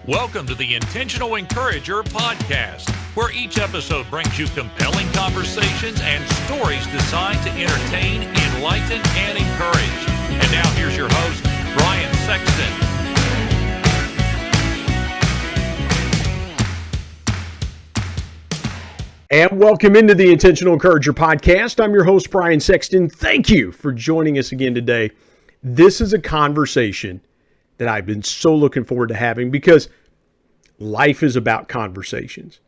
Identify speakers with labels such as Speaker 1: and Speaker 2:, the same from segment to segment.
Speaker 1: Welcome to the Intentional Encourager podcast, where each episode brings you compelling conversations and stories designed to entertain, enlighten, and encourage. And now here's your host, Brian Sexton.
Speaker 2: And welcome into the Intentional Encourager podcast. I'm your host, Brian Sexton. Thank you for joining us again today. This is a conversation that I've been so looking forward to having because life is about conversations.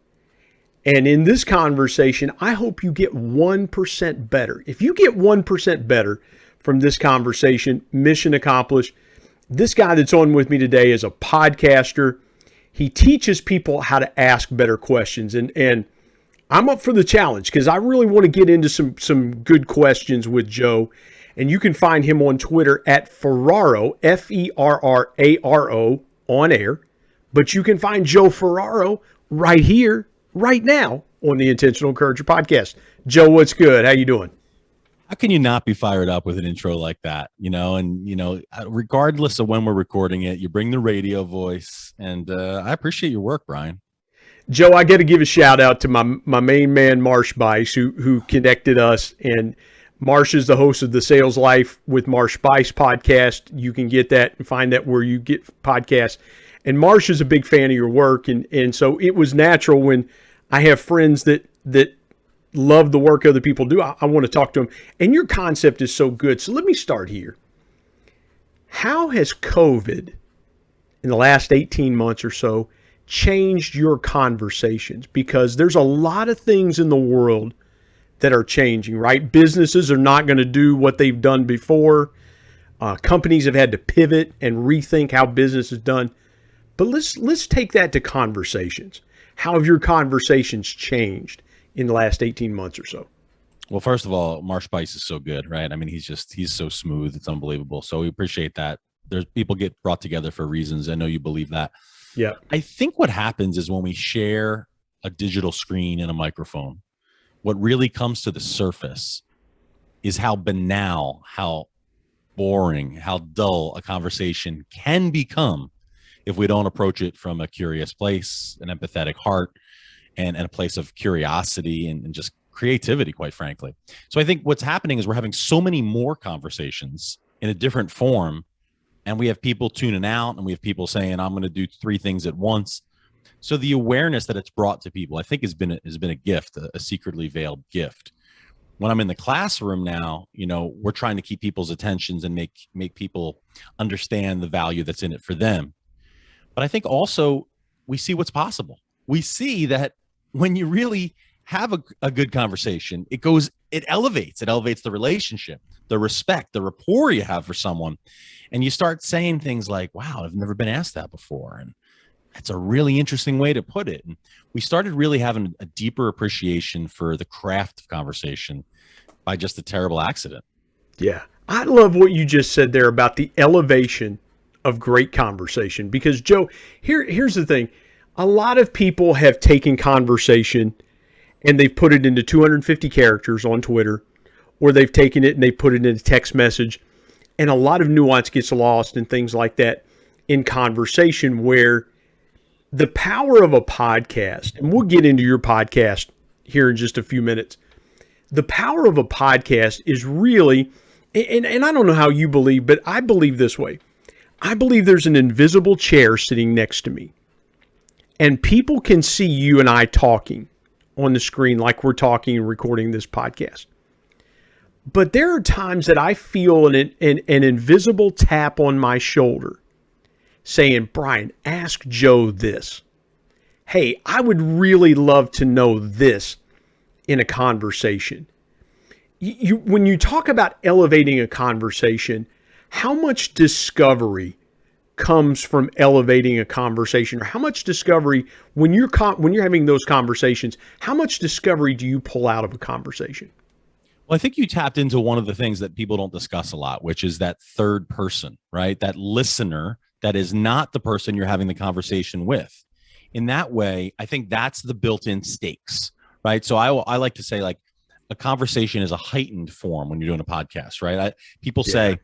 Speaker 2: And in this conversation, I hope you get 1% better. If you get 1% better from this conversation, mission accomplished. This guy that's on with me today is a podcaster. He teaches people how to ask better questions. And I'm up for the challenge because I really want to get into some good questions with Joe. And you can find him on Twitter at Ferraro, Ferraro, on air. But you can find Joe Ferraro right here, right now on the Intentional Encourager podcast. Joe, what's good? How you doing?
Speaker 3: How can you not be fired up with an intro like that? Regardless of when we're recording it, you bring the radio voice, and I appreciate your work, Brian.
Speaker 2: Joe, I got to give a shout out to my main man, Marsh Bice, who connected us. And Marsh is the host of the Sales Life with Marsh Bice podcast. You can get that and find that where you get podcasts. And Marsh is a big fan of your work. And so it was natural when I have friends that love the work other people do. I want to talk to them. And your concept is so good. So let me start here. How has COVID in the last 18 months or so changed your conversations? Because there's a lot of things in the world that are changing, right? Businesses are not going to do what they've done before. Companies have had to pivot and rethink how business is done. But let's take that to conversations. How have your conversations changed in the last 18 months or so?
Speaker 3: Well, first of all, Marsh Bice is so good, right? I mean, he's so smooth. It's unbelievable. So we appreciate that. There's people get brought together for reasons. I know you believe that.
Speaker 2: Yeah.
Speaker 3: I think what happens is when we share a digital screen and a microphone, what really comes to the surface is how banal, how boring, how dull a conversation can become if we don't approach it from a curious place, an empathetic heart, and a place of curiosity and just creativity, quite frankly. So I think what's happening is we're having so many more conversations in a different form, and we have people tuning out, and we have people saying, I'm going to do 3 things at once. So the awareness that it's brought to people, I think has been a gift, a secretly veiled gift. When I'm in the classroom now, we're trying to keep people's attentions and make people understand the value that's in it for them. But I think also we see what's possible. We see that when you really have a good conversation, it elevates the relationship, the respect, the rapport you have for someone. And you start saying things like, wow, I've never been asked that before. And that's a really interesting way to put it. And we started really having a deeper appreciation for the craft of conversation by just a terrible accident.
Speaker 2: Yeah. I love what you just said there about the elevation of great conversation. Because, Joe, here's the thing. A lot of people have taken conversation and they've put it into 250 characters on Twitter, or they've taken it and they put it in a text message. And a lot of nuance gets lost and things like that in conversation, where the power of a podcast, and we'll get into your podcast here in just a few minutes. The power of a podcast is really, and I don't know how you believe, but I believe this way. I believe there's an invisible chair sitting next to me, and people can see you and I talking on the screen like we're talking and recording this podcast. But there are times that I feel an invisible tap on my shoulder saying, Brian, ask Joe this. Hey, I would really love to know this in a conversation. When you talk about elevating a conversation, how much discovery comes from elevating a conversation, or how much discovery when you're having those conversations, how much discovery do you pull out of a conversation?
Speaker 3: Well, I think you tapped into one of the things that people don't discuss a lot, which is that third person, right? That listener that is not the person you're having the conversation with. In that way, I think that's the built-in stakes, right? So I like to say, like, a conversation is a heightened form when you're doing a podcast, right? People say,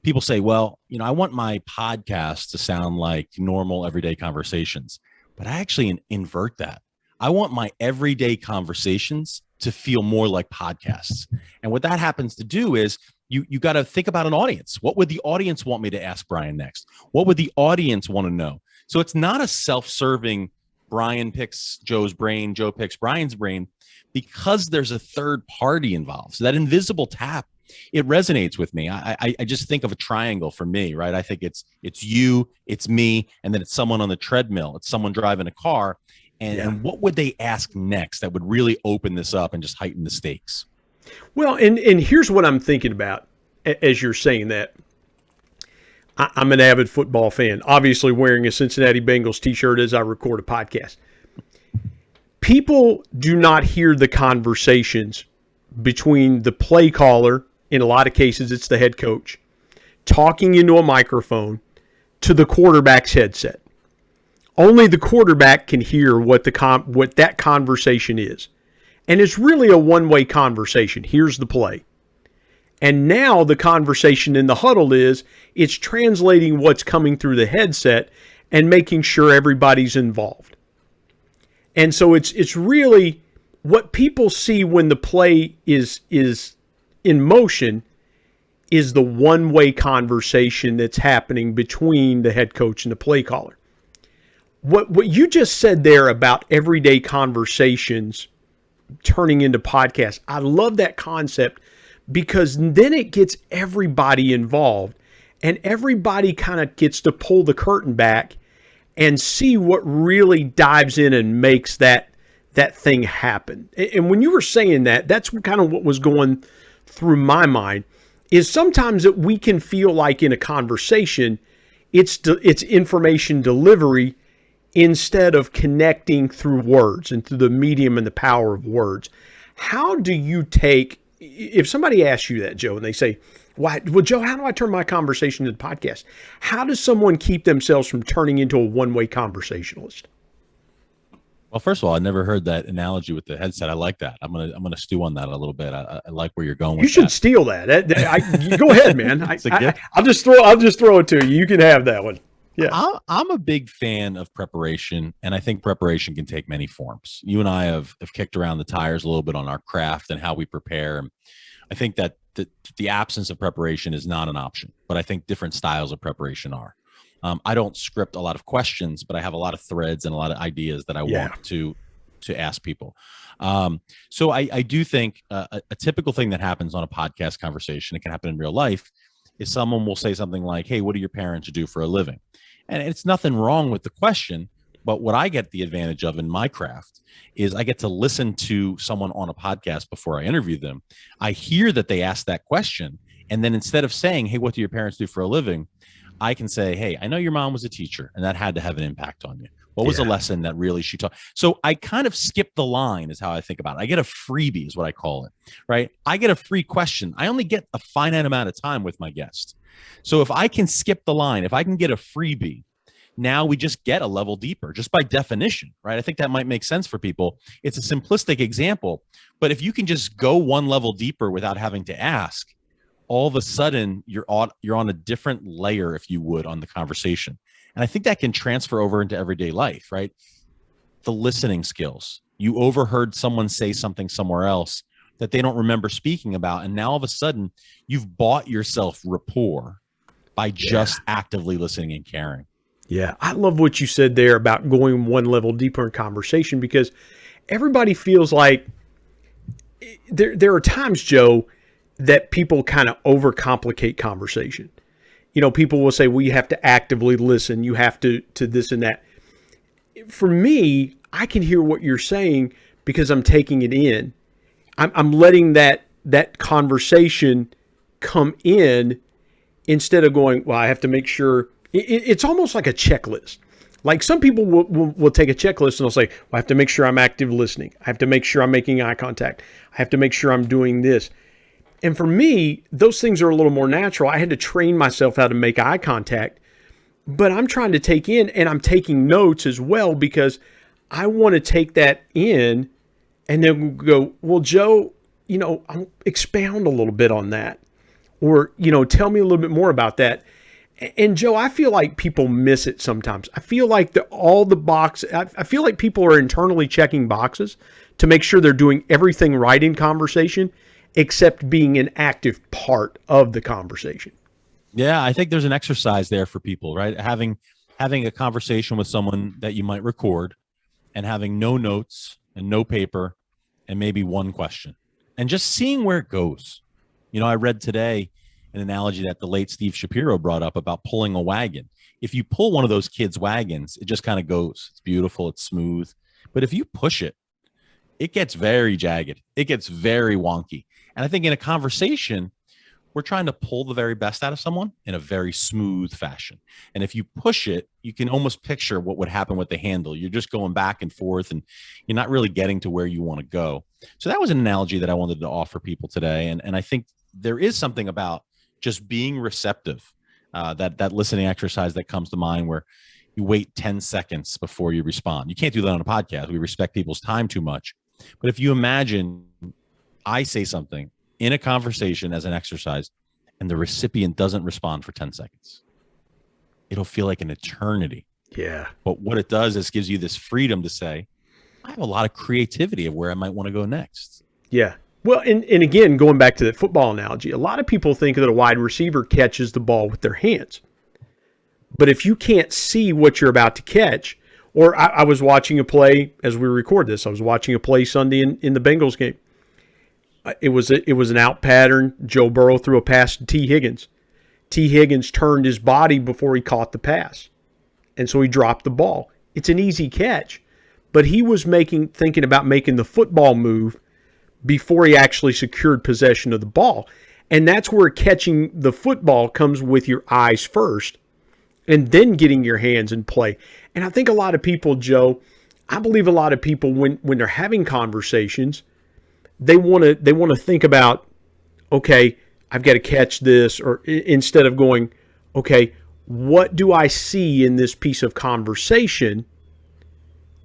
Speaker 3: people say, well, I want my podcast to sound like normal everyday conversations, but I actually invert that. I want my everyday conversations to feel more like podcasts. And what that happens to do is you got to think about an audience. What would the audience want me to ask Brian next? What would the audience want to know? So it's not a self-serving Brian picks Joe's brain, Joe picks Brian's brain, because there's a third party involved. So that invisible tap, it resonates with me. I just think of a triangle for me, right? I think it's you, it's me, and then it's someone on the treadmill. It's someone driving a car. And what would they ask next that would really open this up and just heighten the stakes?
Speaker 2: Well, and here's what I'm thinking about as you're saying that. I'm an avid football fan, obviously wearing a Cincinnati Bengals t-shirt as I record a podcast. People do not hear the conversations between the play caller, in a lot of cases it's the head coach, talking into a microphone, to the quarterback's headset. Only the quarterback can hear what that conversation is. And it's really a one-way conversation. Here's the play. And now the conversation in the huddle is it's translating what's coming through the headset and making sure everybody's involved. And so it's really what people see when the play is in motion is the one-way conversation that's happening between the head coach and the play caller. What you just said there about everyday conversations turning into podcasts, I love that concept, because then it gets everybody involved and everybody kind of gets to pull the curtain back and see what really dives in and makes that thing happen. And when you were saying that, that's kind of what was going through my mind, is sometimes that we can feel like in a conversation, it's information delivery instead of connecting through words and through the medium and the power of words. How do you take, if somebody asks you that, Joe, and they say, well, Joe, how do I turn my conversation into a podcast? How does someone keep themselves from turning into a one-way conversationalist?
Speaker 3: Well, first of all, I never heard that analogy with the headset. I like that. I'm gonna stew on that a little bit. I like where you're going with that.
Speaker 2: You should steal that. Go ahead, man. I'll just throw it to you. You can have that one. Yeah,
Speaker 3: I'm a big fan of preparation, and I think preparation can take many forms. You and I have kicked around the tires a little bit on our craft and how we prepare. I think that the absence of preparation is not an option, but I think different styles of preparation are. I don't script a lot of questions, but I have a lot of threads and a lot of ideas that I want to ask people. So I do think a typical thing that happens on a podcast conversation, it can happen in real life, is someone will say something like, hey, what do your parents do for a living? And it's nothing wrong with the question, but what I get the advantage of in my craft is I get to listen to someone on a podcast before I interview them. I hear that they asked that question. And then instead of saying, hey, what do your parents do for a living? I can say, hey, I know your mom was a teacher and that had to have an impact on you. What was the lesson that really she taught? So I kind of skip the line is how I think about it. I get a freebie is what I call it, right? I get a free question. I only get a finite amount of time with my guest. So if I can skip the line, if I can get a freebie, now we just get a level deeper just by definition, right? I think that might make sense for people. It's a simplistic example, but if you can just go one level deeper without having to ask, all of a sudden you're on a different layer, if you would, on the conversation. And I think that can transfer over into everyday life, right? The listening skills. You overheard someone say something somewhere else that they don't remember speaking about. And now all of a sudden you've bought yourself rapport by just actively listening and caring.
Speaker 2: Yeah. I love what you said there about going one level deeper in conversation, because everybody feels like there are times, Joe, that people kind of overcomplicate conversation. You know, people will say, well, you have to actively listen. You have to this and that. For me, I can hear what you're saying because I'm taking it in. I'm letting that conversation come in instead of going, well, I have to make sure. It's almost like a checklist. Like some people will take a checklist and they'll say, well, I have to make sure I'm active listening. I have to make sure I'm making eye contact. I have to make sure I'm doing this. And for me, those things are a little more natural. I had to train myself how to make eye contact, but I'm trying to take in, and I'm taking notes as well, because I want to take that in and then go, well, Joe, I'll expound a little bit on that. Or, tell me a little bit more about that. And Joe, I feel like people miss it sometimes. I feel like I feel like people are internally checking boxes to make sure they're doing everything right in conversation, except being an active part of the conversation.
Speaker 3: Yeah, I think there's an exercise there for people, right? Having a conversation with someone that you might record and having no notes and no paper and maybe one question and just seeing where it goes. I read today an analogy that the late Steve Shapiro brought up about pulling a wagon. If you pull one of those kids' wagons, it just kind of goes. It's beautiful. It's smooth. But if you push it, it gets very jagged. It gets very wonky. And I think in a conversation, we're trying to pull the very best out of someone in a very smooth fashion. And if you push it, you can almost picture what would happen with the handle. You're just going back and forth and you're not really getting to where you want to go. So that was an analogy that I wanted to offer people today. And I think there is something about just being receptive, that listening exercise that comes to mind where you wait 10 seconds before you respond. You can't do that on a podcast. We respect people's time too much. But if you imagine I say something in a conversation as an exercise and the recipient doesn't respond for 10 seconds, it'll feel like an eternity.
Speaker 2: Yeah.
Speaker 3: But what it does is gives you this freedom to say, I have a lot of creativity of where I might want to go next.
Speaker 2: Yeah. Well, and again, going back to that football analogy, a lot of people think that a wide receiver catches the ball with their hands. But if you can't see what you're about to catch, or I was watching a play as we record this, I was watching a play Sunday in the Bengals game. It was an out pattern. Joe Burrow threw a pass to T. Higgins. T. Higgins turned his body before he caught the pass. And so he dropped the ball. It's an easy catch. But he was thinking about making the football move before he actually secured possession of the ball. And that's where catching the football comes with your eyes first and then getting your hands in play. And I think a lot of people, Joe, I believe a lot of people when they're having conversations, they want to think about, okay, I've got to catch this, or instead of going, okay, what do I see in this piece of conversation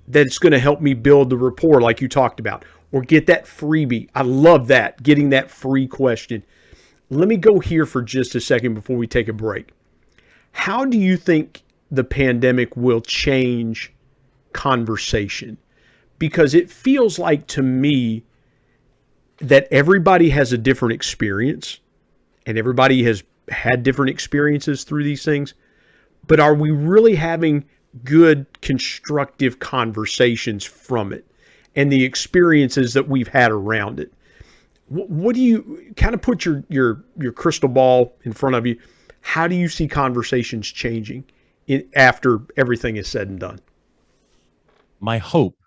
Speaker 2: that's going to help me build the rapport like you talked about, or get that freebie. I love that, getting that free question. Let me go here for just a second before we take a break. How do you think the pandemic will change conversation? Because it feels like to me that everybody has a different experience and everybody has had different experiences through these things. But are we really having good, constructive conversations from it and the experiences that we've had around it? What do you kind of put your crystal ball in front of you? How do you see conversations changing after everything is said and done?
Speaker 3: My hope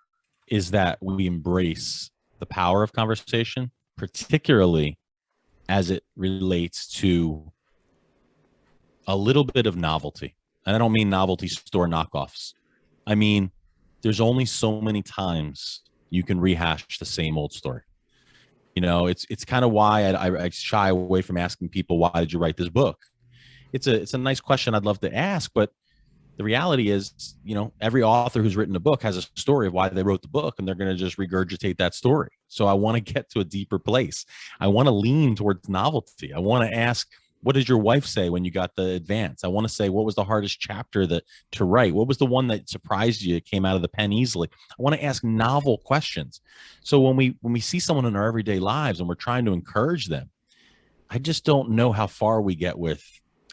Speaker 3: is that we embrace the power of conversation, particularly as it relates to a little bit of novelty. And I don't mean novelty store knockoffs. I mean, there's only so many times you can rehash the same old story. You know, it's kind of why I shy away from asking people, why did you write this book? It's a nice question I'd love to ask, but the reality is, you know, every author who's written a book has a story of why they wrote the book, and they're going to just regurgitate that story. So I want to get to a deeper place. I want to lean towards novelty. I want to ask, what did your wife say when you got the advance? I want to say, what was the hardest chapter to write? What was the one that surprised you, it came out of the pen easily? I want to ask novel questions. So when we see someone in our everyday lives and we're trying to encourage them, I just don't know how far we get with,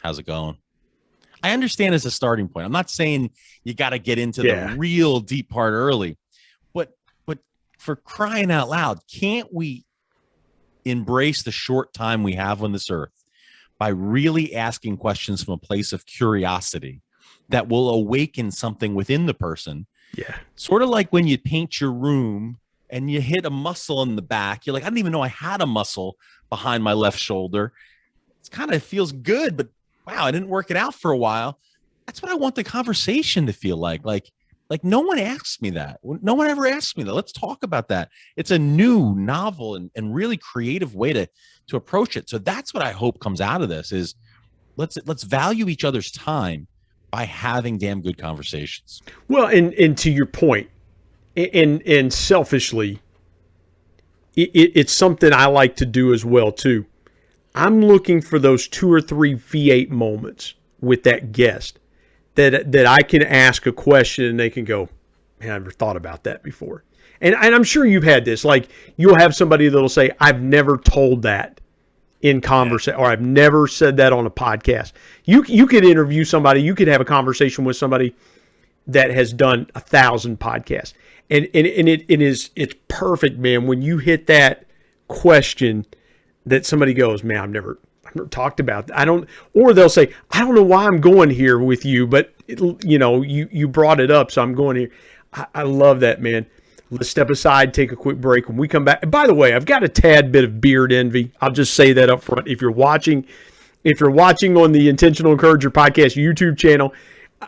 Speaker 3: how's it going? I understand as a starting point. I'm not saying you got to get into the real deep part early, but for crying out loud, can't we embrace the short time we have on this earth by really asking questions from a place of curiosity that will awaken something within the person?
Speaker 2: Yeah. Sort
Speaker 3: of like when you paint your room and you hit a muscle in the back. You're like, I didn't even know I had a muscle behind my left shoulder. It's kind of feels good, but wow, I didn't work it out for a while. That's what I want the conversation to feel like. Like no one asks me that. No one ever asks me that. Let's talk about that. It's a new, novel, and really creative way to approach it. So that's what I hope comes out of this is let's value each other's time by having damn good conversations.
Speaker 2: Well, and to your point, and selfishly, it's something I like to do as well too. I'm looking for those 2 or 3 V8 moments with that guest that I can ask a question and they can go, man, I never thought about that before. And I'm sure you've had this. Like, you'll have somebody that'll say, I've never told that in conversation, or I've never said that on a podcast. You could interview somebody, you could have a conversation with somebody that has done 1,000 podcasts. And it's perfect, man, when you hit that question that somebody goes, man, I've never talked about that. Or they'll say, I don't know why I'm going here with you, but you brought it up, so I'm going here. I love that, man. Let's step aside, take a quick break. When we come back, and by the way, I've got a tad bit of beard envy. I'll just say that up front. If you're watching on the Intentional Encourager Podcast YouTube channel,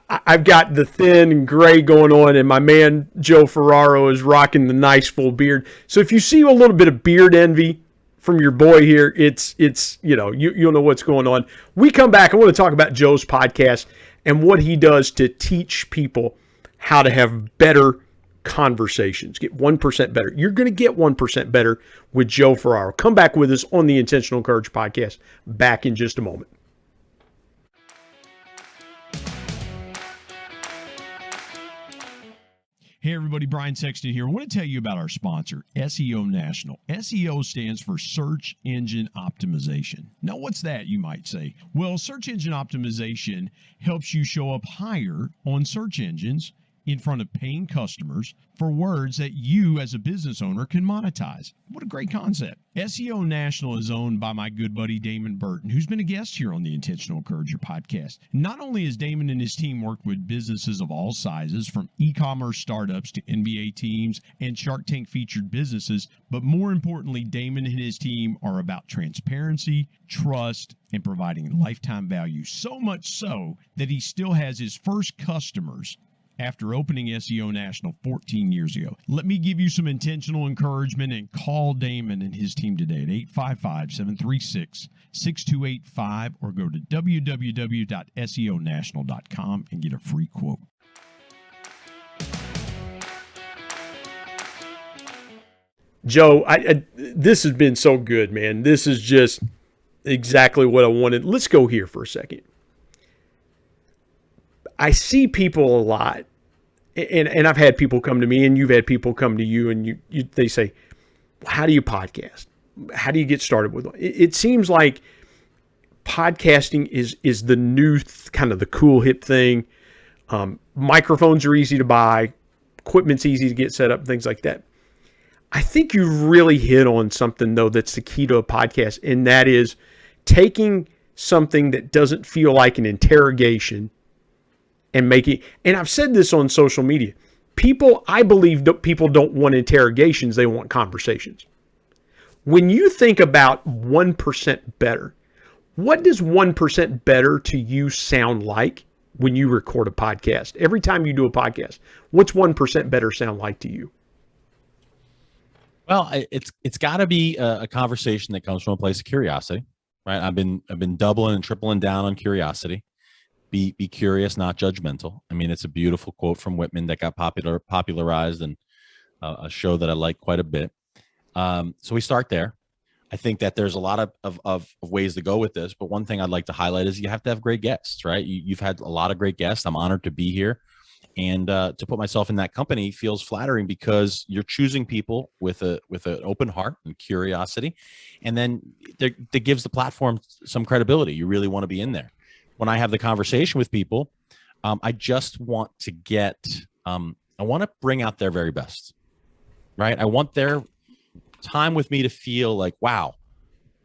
Speaker 2: I've got the thin and gray going on, and my man Joe Ferraro is rocking the nice full beard. So if you see a little bit of beard envy from your boy here, it's you'll know what's going on. We come back, I want to talk about Joe's podcast and what he does to teach people how to have better conversations, get 1% better. You're going to get 1% better with Joe Ferraro. Come back with us on the Intentional Encourager Podcast. Back in just a moment.
Speaker 4: Hey everybody, Brian Sexton here. I want to tell you about our sponsor, SEO National. SEO stands for Search Engine Optimization. Now, what's that, you might say? Well, Search Engine Optimization helps you show up higher on search engines in front of paying customers for words that you as a business owner can monetize. What a great concept. SEO National is owned by my good buddy Damon Burton, who's been a guest here on the Intentional Encourager podcast. Not only has Damon and his team worked with businesses of all sizes, from e-commerce startups to NBA teams and Shark Tank featured businesses, but more importantly, Damon and his team are about transparency, trust, and providing lifetime value. So much so that he still has his first customers after opening SEO National 14 years ago. Let me give you some intentional encouragement and call Damon and his team today at 855-736-6285 or go to www.seonational.com and get a free quote.
Speaker 2: Joe, this has been so good, man. This is just exactly what I wanted. Let's go here for a second. I see people a lot, and I've had people come to me, and you've had people come to you, and they say, how do you podcast? How do you get started with it? It seems like podcasting is the new kind of the cool hip thing. Microphones are easy to buy. Equipment's easy to get set up, things like that. I think you really hit on something, though, that's the key to a podcast, and that is taking something that doesn't feel like an interrogation and and I've said this on social media, I believe that people don't want interrogations, they want conversations. When you think about 1% better, what does 1% better to you sound like when you record a podcast? Every time you do a podcast, what's 1% better sound like to you?
Speaker 3: Well, it's got to be a conversation that comes from a place of curiosity, right? I've been doubling and tripling down on curiosity. Be curious, not judgmental. I mean, it's a beautiful quote from Whitman that got popularized in a show that I like quite a bit. So we start there. I think that there's a lot of ways to go with this, but one thing I'd like to highlight is you have to have great guests, right? You've had a lot of great guests. I'm honored to be here. And to put myself in that company feels flattering because you're choosing people with an open heart and curiosity. And then that gives the platform some credibility. You really want to be in there. When I have the conversation with people, I just want to I want to bring out their very best, right? I want their time with me to feel like, wow,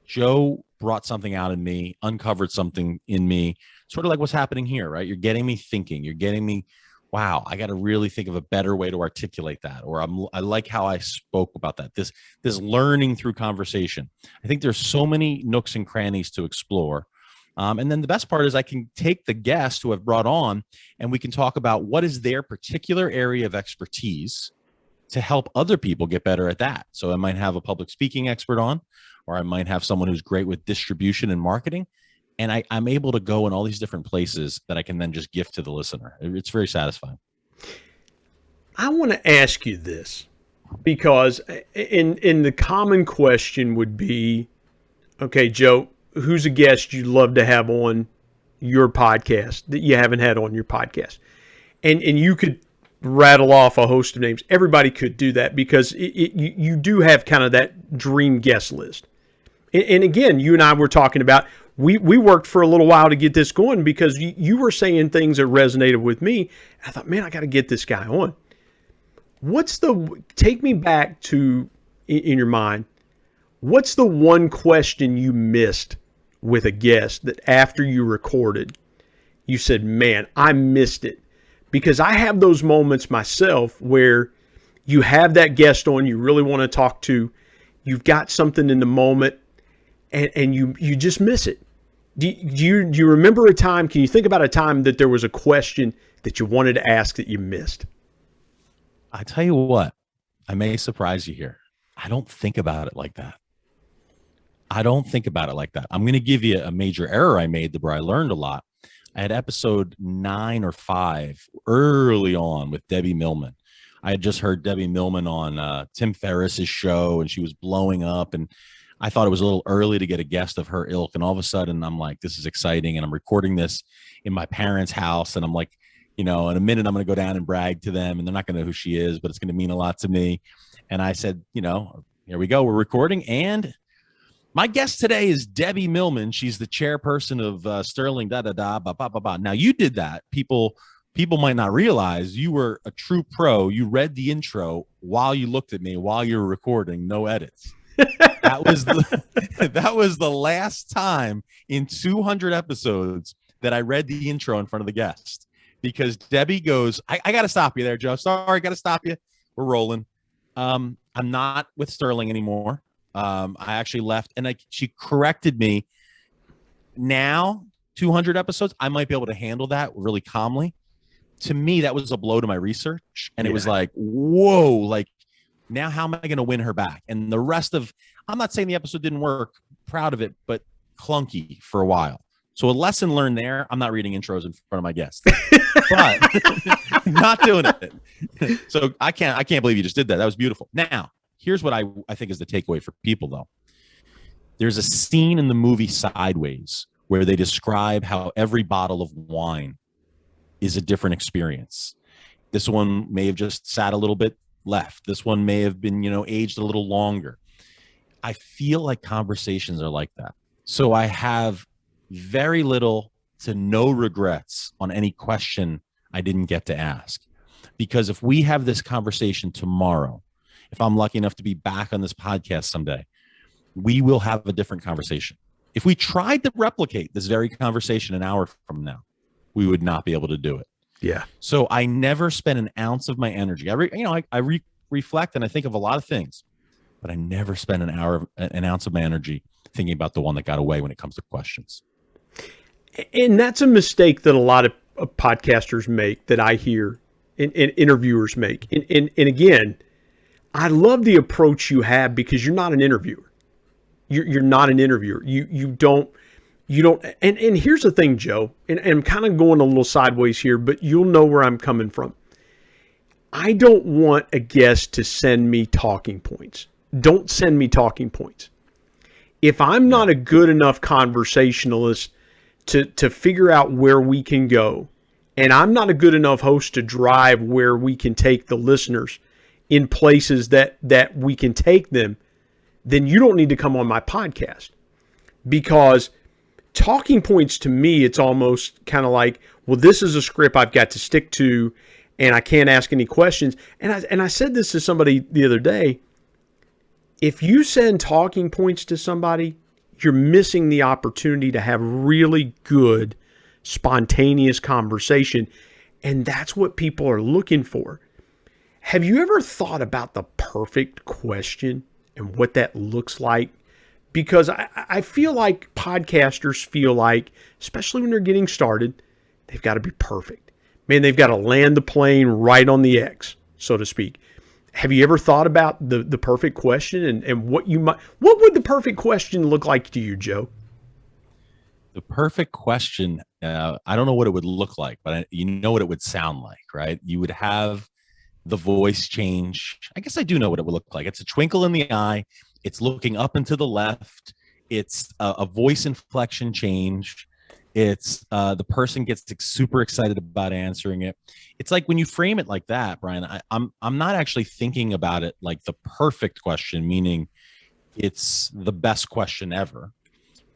Speaker 3: Joe brought something out in me, uncovered something in me, sort of like what's happening here, right? You're getting me thinking, you're getting me, wow, I got to really think of a better way to articulate that. Or I like how I spoke about that. This learning through conversation. I think there's so many nooks and crannies to explore. And then the best part is I can take the guests who I've brought on and we can talk about what is their particular area of expertise to help other people get better at that. So I might have a public speaking expert on, or I might have someone who's great with distribution and marketing. And I'm able to go in all these different places that I can then just gift to the listener. It's very satisfying.
Speaker 2: I want to ask you this because in the common question would be, okay, Joe, who's a guest you'd love to have on your podcast that you haven't had on your podcast? And you could rattle off a host of names. Everybody could do that because you do have kind of that dream guest list. And again, you and I were talking about, we worked for a little while to get this going because you were saying things that resonated with me. I thought, man, I got to get this guy on. Take me back to, in your mind, what's the one question you missed with a guest that after you recorded, you said, man, I missed it? Because I have those moments myself where you have that guest on you really want to talk to, you've got something in the moment, and you just miss it. Do you remember a time, can you think about a time that there was a question that you wanted to ask that you missed?
Speaker 3: I tell you what, I may surprise you here. I don't think about it like that. I'm going to give you a major error I made where I learned a lot. I had episode 9 or 5 early on with Debbie Millman. I had just heard Debbie Millman on Tim Ferriss's show, and she was blowing up, and I thought it was a little early to get a guest of her ilk. And all of a sudden I'm like, this is exciting. And I'm recording this in my parents' house. And I'm like, in a minute, I'm going to go down and brag to them, and they're not going to know who she is, but it's going to mean a lot to me. And I said, here we go. We're recording. And my guest today is Debbie Millman. She's the chairperson of Sterling, Now, you did that. People might not realize you were a true pro. You read the intro while you looked at me while you were recording, no edits. That was the last time in 200 episodes that I read the intro in front of the guest, because Debbie goes, I got to stop you there, Joe. Sorry, got to stop you. We're rolling. I'm not with Sterling anymore. I actually left, and she corrected me. Now, 200 episodes, I might be able to handle that really calmly. To me, that was a blow to my research, and it was like, whoa, like, now how am I going to win her back? And the rest of, I'm not saying the episode didn't work, proud of it, but clunky for a while. So a lesson learned there. I'm not reading intros in front of my guests, but not doing it. So I can't believe you just did that. That was beautiful. Now, here's what I think is the takeaway for people, though. There's a scene in the movie Sideways where they describe how every bottle of wine is a different experience. This one may have just sat a little bit left. This one may have been, aged a little longer. I feel like conversations are like that. So I have very little to no regrets on any question I didn't get to ask. Because if we have this conversation tomorrow, if I'm lucky enough to be back on this podcast someday, we will have a different conversation. If we tried to replicate this very conversation an hour from now, we would not be able to do it.
Speaker 2: Yeah.
Speaker 3: So I never spend an ounce of my energy. I reflect and I think of a lot of things, but I never spend an ounce of my energy thinking about the one that got away when it comes to questions.
Speaker 2: And that's a mistake that a lot of podcasters make, that I hear and interviewers make. And again, I love the approach you have, because you're not an interviewer. You're not an interviewer. You don't. And here's the thing, Joe, and I'm kind of going a little sideways here, but you'll know where I'm coming from. I don't want a guest to send me talking points. Don't send me talking points. If I'm not a good enough conversationalist to figure out where we can go, and I'm not a good enough host to drive where we can take the listeners in places that we can take them, then you don't need to come on my podcast. Because talking points, to me, it's almost kind of like, well, this is a script I've got to stick to, and I can't ask any questions. And I said this to somebody the other day. If you send talking points to somebody, you're missing the opportunity to have really good, spontaneous conversation. And that's what people are looking for. Have you ever thought about the perfect question and what that looks like? Because I feel like podcasters feel like, especially when they're getting started, they've got to be perfect. Man, they've got to land the plane right on the X, so to speak. Have you ever thought about the perfect question and what would the perfect question look like to you, Joe?
Speaker 3: The perfect question, I don't know what it would look like, but you know what it would sound like, right? You would have the voice change. I guess I do know what it would look like. It's a twinkle in the eye. It's looking up and to the left. It's a voice inflection change. It's the person gets super excited about answering it. It's like when you frame it like that, Brian, I'm not actually thinking about it like the perfect question, meaning it's the best question ever.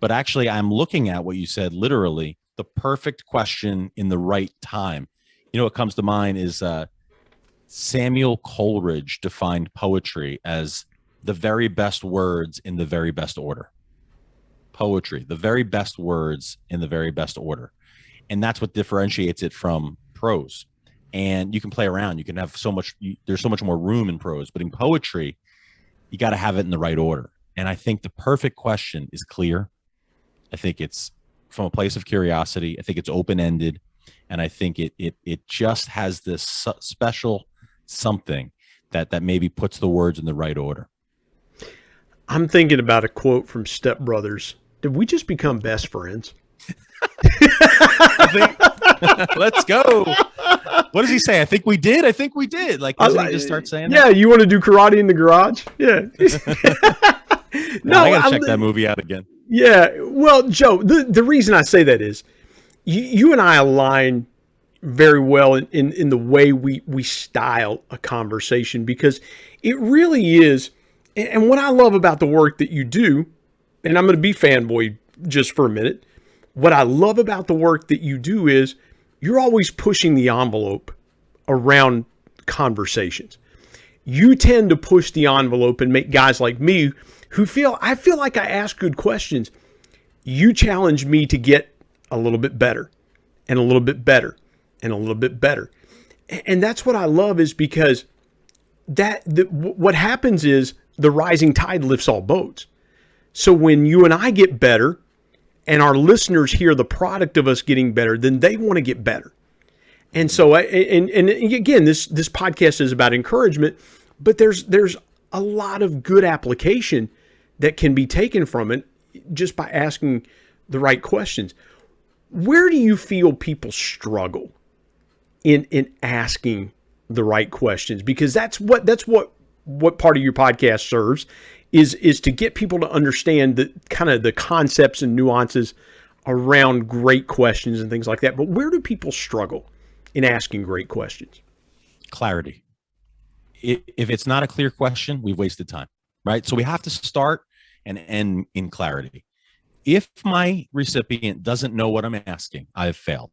Speaker 3: But actually, I'm looking at what you said, literally, the perfect question in the right time. You know, what comes to mind is Samuel Coleridge defined poetry as the very best words in the very best order. Poetry, the very best words in the very best order. And that's what differentiates it from prose. And you can play around. You can have there's so much more room in prose. But in poetry, you got to have it in the right order. And I think the perfect question is clear. I think it's from a place of curiosity. I think it's open-ended. And I think it just has this special something that maybe puts the words in the right order.
Speaker 2: I'm thinking about a quote from Step Brothers. Did we just become best friends?
Speaker 3: Let's go. What does he say? I think we did. Like, doesn't he just start saying that?
Speaker 2: Yeah, you want to do karate in the garage? Yeah.
Speaker 3: No, I got to check that movie out again.
Speaker 2: Yeah. Well, Joe, the reason I say that is you and I align very well in the way we style a conversation, because it really is. And what I love about the work that you do, and I'm going to be fanboy just for a minute, what I love about the work that you do is you're always pushing the envelope around conversations. You tend to push the envelope and make guys like me who I feel like I ask good questions. You challenge me to get a little bit better and a little bit better and a little bit better. And that's what I love, is because what happens is the rising tide lifts all boats. So when you and I get better and our listeners hear the product of us getting better, then they want to get better. And so, and again, this podcast is about encouragement, but there's a lot of good application that can be taken from it just by asking the right questions. Where do you feel people struggle in asking the right questions? Because that's what part of your podcast serves, is to get people to understand the kind of the concepts and nuances around great questions and things like that. But where do people struggle in asking great questions?
Speaker 3: Clarity. If it's not a clear question, we've wasted time, right? So we have to start and end in clarity. If my recipient doesn't know what I'm asking, I've failed.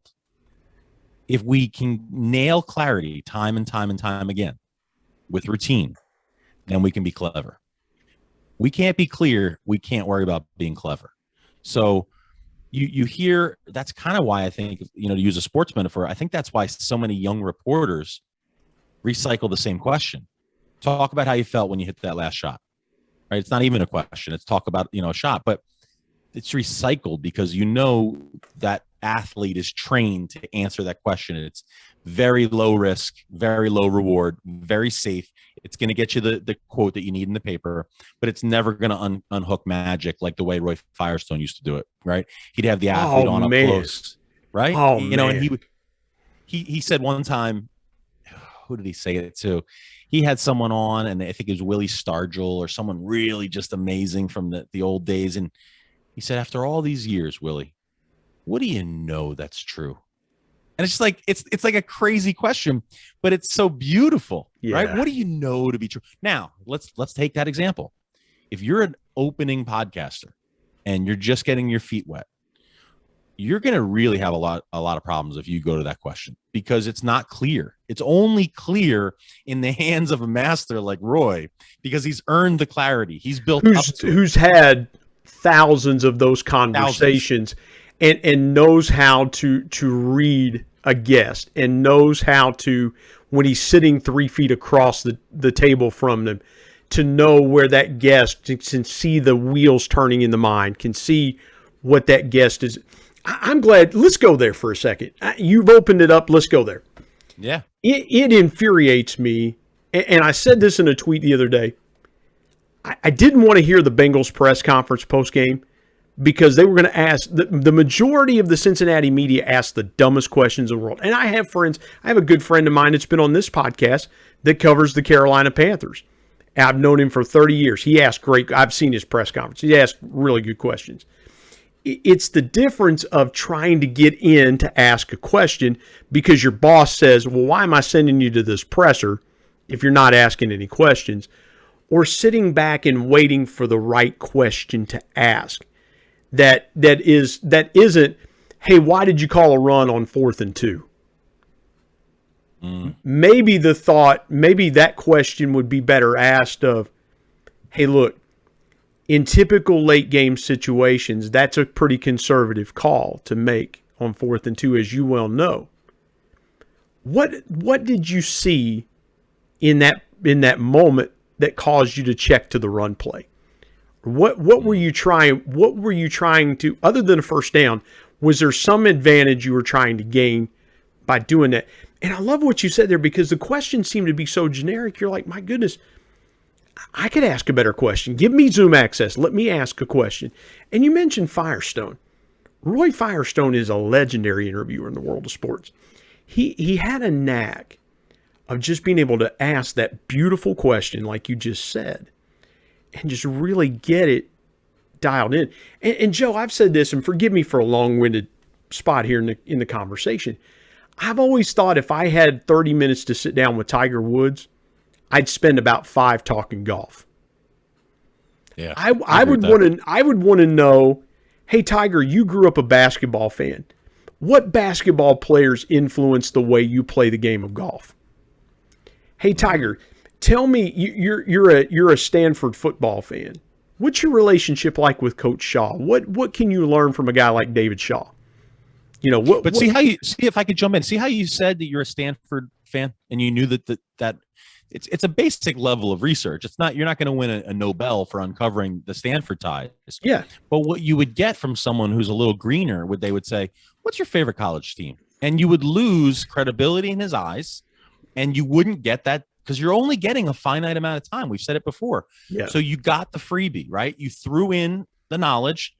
Speaker 3: If we can nail clarity time and time and time again with routine, then we can be clever. We can't be clear. We can't worry about being clever. So you hear, that's kind of why I think, to use a sports metaphor, I think that's why so many young reporters recycle the same question. Talk about how you felt when you hit that last shot, right? It's not even a question. It's talk about, a shot, but it's recycled because that athlete is trained to answer that question. It's very low risk, very low reward, very safe. It's going to get you the quote that you need in the paper, but it's never going to unhook magic like the way Roy Firestone used to do it, right? He'd have the athlete on up close, right? And he said one time, who did he say it to? He had someone on, and I think it was Willie Stargell or someone really just amazing from the old days. And he said, after all these years, Willie, what do you know that's true? And it's just like, it's like a crazy question, but it's so beautiful, right? What do you know to be true? Now, let's take that example. If you're an opening podcaster and you're just getting your feet wet, you're going to really have a lot of problems if you go to that question, because it's not clear. It's only clear in the hands of a master like Roy, because he's earned the clarity. He's built up to it.
Speaker 2: Who's had thousands of those conversations and knows how to read a guest, and knows how to, when he's sitting 3 feet across the table from them, to know where that guest can see the wheels turning in the mind, can see what that guest is. I'm glad. Let's go there for a second. You've opened it up. Let's go there.
Speaker 3: Yeah.
Speaker 2: It infuriates me. And I said this in a tweet the other day. I didn't want to hear the Bengals press conference post-game, because they were going to ask, the majority of the Cincinnati media asked the dumbest questions in the world. And I have a good friend of mine that's been on this podcast that covers the Carolina Panthers. And I've known him for 30 years. I've seen his press conference. He asked really good questions. It's the difference of trying to get in to ask a question because your boss says, well, why am I sending you to this presser if you're not asking any questions? Or sitting back and waiting for the right question to ask. That isn't, hey, why did you call a run on 4th and 2? Maybe that question would be better asked of, hey, look, in typical late game situations, that's a pretty conservative call to make on 4th and 2, as you well know. What did you see in that moment that caused you to check to the run play? What were you trying to, other than a first down, was there some advantage you were trying to gain by doing that? And I love what you said there because the questions seem to be so generic. You're like, my goodness, I could ask a better question. Give me Zoom access. Let me ask a question. And you mentioned Firestone. Roy Firestone is a legendary interviewer in the world of sports. He had a knack of just being able to ask that beautiful question like you just said and just really get it dialed in. And Joe, I've said this, and forgive me for a long-winded spot here in the conversation. I've always thought if I had 30 minutes to sit down with Tiger Woods, I'd spend about 5 talking golf.
Speaker 3: Yeah,
Speaker 2: I would want to know, hey, Tiger, you grew up a basketball fan. What basketball players influenced the way you play the game of golf? Hey, Tiger, tell me, you're a Stanford football fan. What's your relationship like with Coach Shaw? What can you learn from a guy like David Shaw?
Speaker 3: See if I could jump in. See how you said that you're a Stanford fan and you knew that it's a basic level of research. You're not going to win a Nobel for uncovering the Stanford ties.
Speaker 2: Yeah.
Speaker 3: But what you would get from someone who's a little greener, they would say, what's your favorite college team? And you would lose credibility in his eyes, and you wouldn't get that because you're only getting a finite amount of time. We've said it before.
Speaker 2: Yeah.
Speaker 3: So you got the freebie, right? You threw in the knowledge.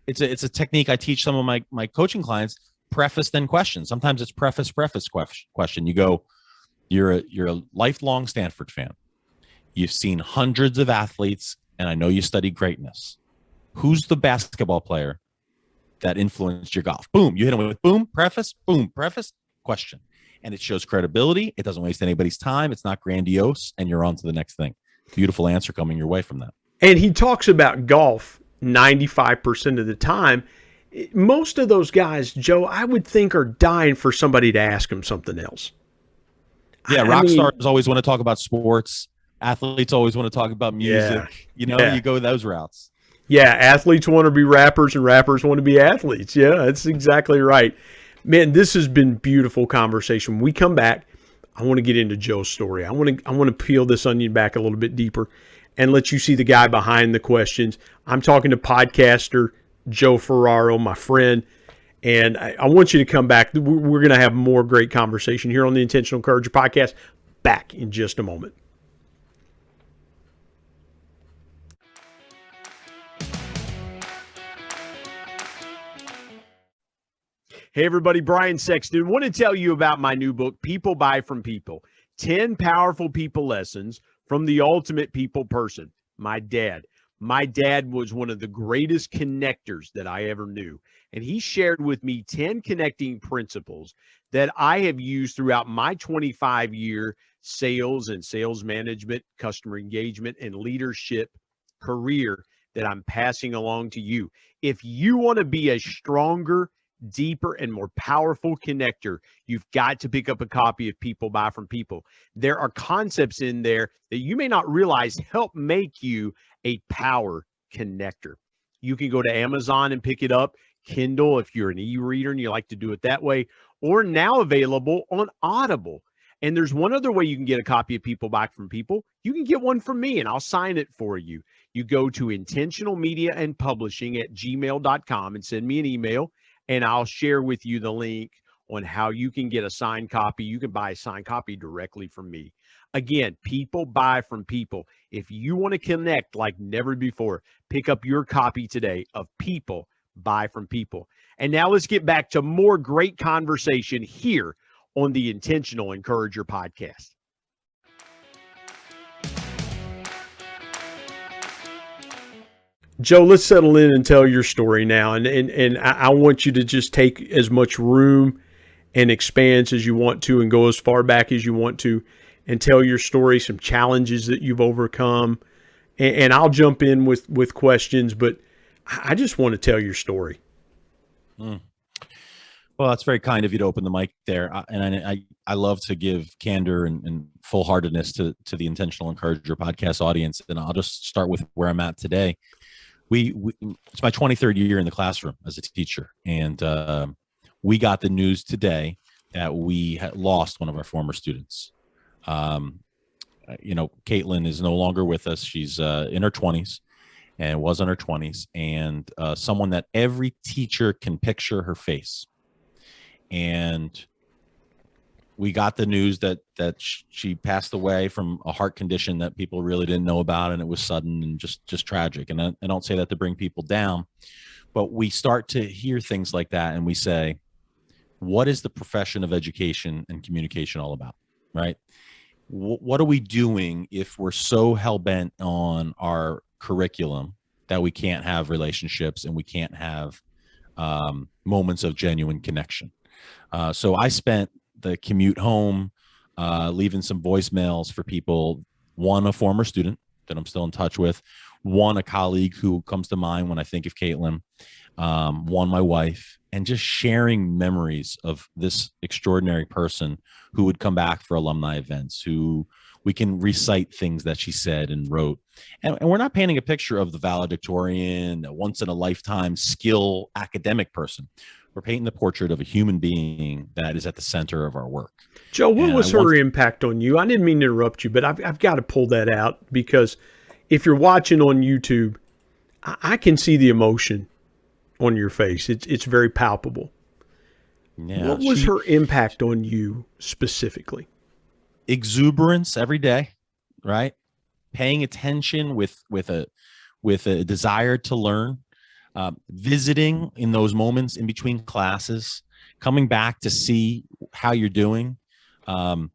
Speaker 3: It's a technique I teach some of my coaching clients. Preface then question. Sometimes it's preface question. You go, you're a lifelong Stanford fan. You've seen hundreds of athletes, and I know you study greatness. Who's the basketball player that influenced your golf? Boom. You hit them with boom, preface, question. And it shows credibility. It doesn't waste anybody's time. It's not grandiose, and you're on to the next thing. Beautiful answer coming your way from that.
Speaker 2: And he talks about golf 95% of the time. Most of those guys, Joe, I would think are dying for somebody to ask them something else.
Speaker 3: Yeah, rock stars always want to talk about sports. Athletes always want to talk about music.
Speaker 2: Yeah.
Speaker 3: You go those routes.
Speaker 2: Yeah, athletes want to be rappers and rappers want to be athletes. Yeah, that's exactly right. Man, this has been beautiful conversation. When we come back, I want to get into Joe's story. I want to peel this onion back a little bit deeper and let you see the guy behind the questions. I'm talking to podcaster Joe Ferraro, my friend, and I want you to come back. We're going to have more great conversation here on the Intentional Encourager podcast. Back in just a moment. Hey everybody, Brian Sexton. Want to tell you about my new book, People Buy From People. 10 powerful people lessons from the ultimate people person, my dad. My dad was one of the greatest connectors that I ever knew. And he shared with me 10 connecting principles that I have used throughout my 25-year sales and sales management, customer engagement, and leadership career that I'm passing along to you. If you want to be a stronger, deeper, and more powerful connector, you've got to pick up a copy of People Buy From People. There are concepts in there that you may not realize help make you a power connector. You can go to Amazon and pick it up, Kindle if you're an e-reader and you like to do it that way, or now available on Audible. And there's one other way you can get a copy of People Buy From People. You can get one from me and I'll sign it for you. You go to intentionalmediaandpublishing@gmail.com and send me an email, and I'll share with you the link on how you can get a signed copy. You can buy a signed copy directly from me. Again, People Buy From People. If you want to connect like never before, pick up your copy today of People Buy From People. And now let's get back to more great conversation here on the Intentional Encourager podcast. Joe, let's settle in and tell your story now. And I want you to just take as much room and expanse as you want to and go as far back as you want to and tell your story, some challenges that you've overcome. And I'll jump in with questions, but I just want to tell your story.
Speaker 3: Well, that's very kind of you to open the mic there. I love to give candor and full-heartedness to the Intentional Encourager podcast audience. And I'll just start with where I'm at today. It's my 23rd year in the classroom as a teacher. And we got the news today that we had lost one of our former students. Caitlin is no longer with us. She's in her 20s and was in her 20s, and someone that every teacher can picture her face. And we got the news that she passed away from a heart condition that people really didn't know about, and it was sudden and just tragic. And I don't say that to bring people down, but we start to hear things like that, and we say, what is the profession of education and communication all about, right? What are we doing if we're so hell-bent on our curriculum that we can't have relationships and we can't have moments of genuine connection? So I spent the commute home, leaving some voicemails for people. One, a former student that I'm still in touch with. One, a colleague who comes to mind when I think of Caitlin. One, my wife, and just sharing memories of this extraordinary person who would come back for alumni events, who we can recite things that she said and wrote. And we're not painting a picture of the valedictorian, once in a lifetime skill academic person. We're painting the portrait of a human being that is at the center of our work.
Speaker 2: Joe, what was her impact on you? I didn't mean to interrupt you, but I've got to pull that out, because if you're watching on YouTube, I can see the emotion on your face. It's very palpable. Yeah, what was her impact on you specifically?
Speaker 3: Exuberance every day, right? Paying attention with a desire to learn. Visiting in those moments in between classes, coming back to see how you're doing, going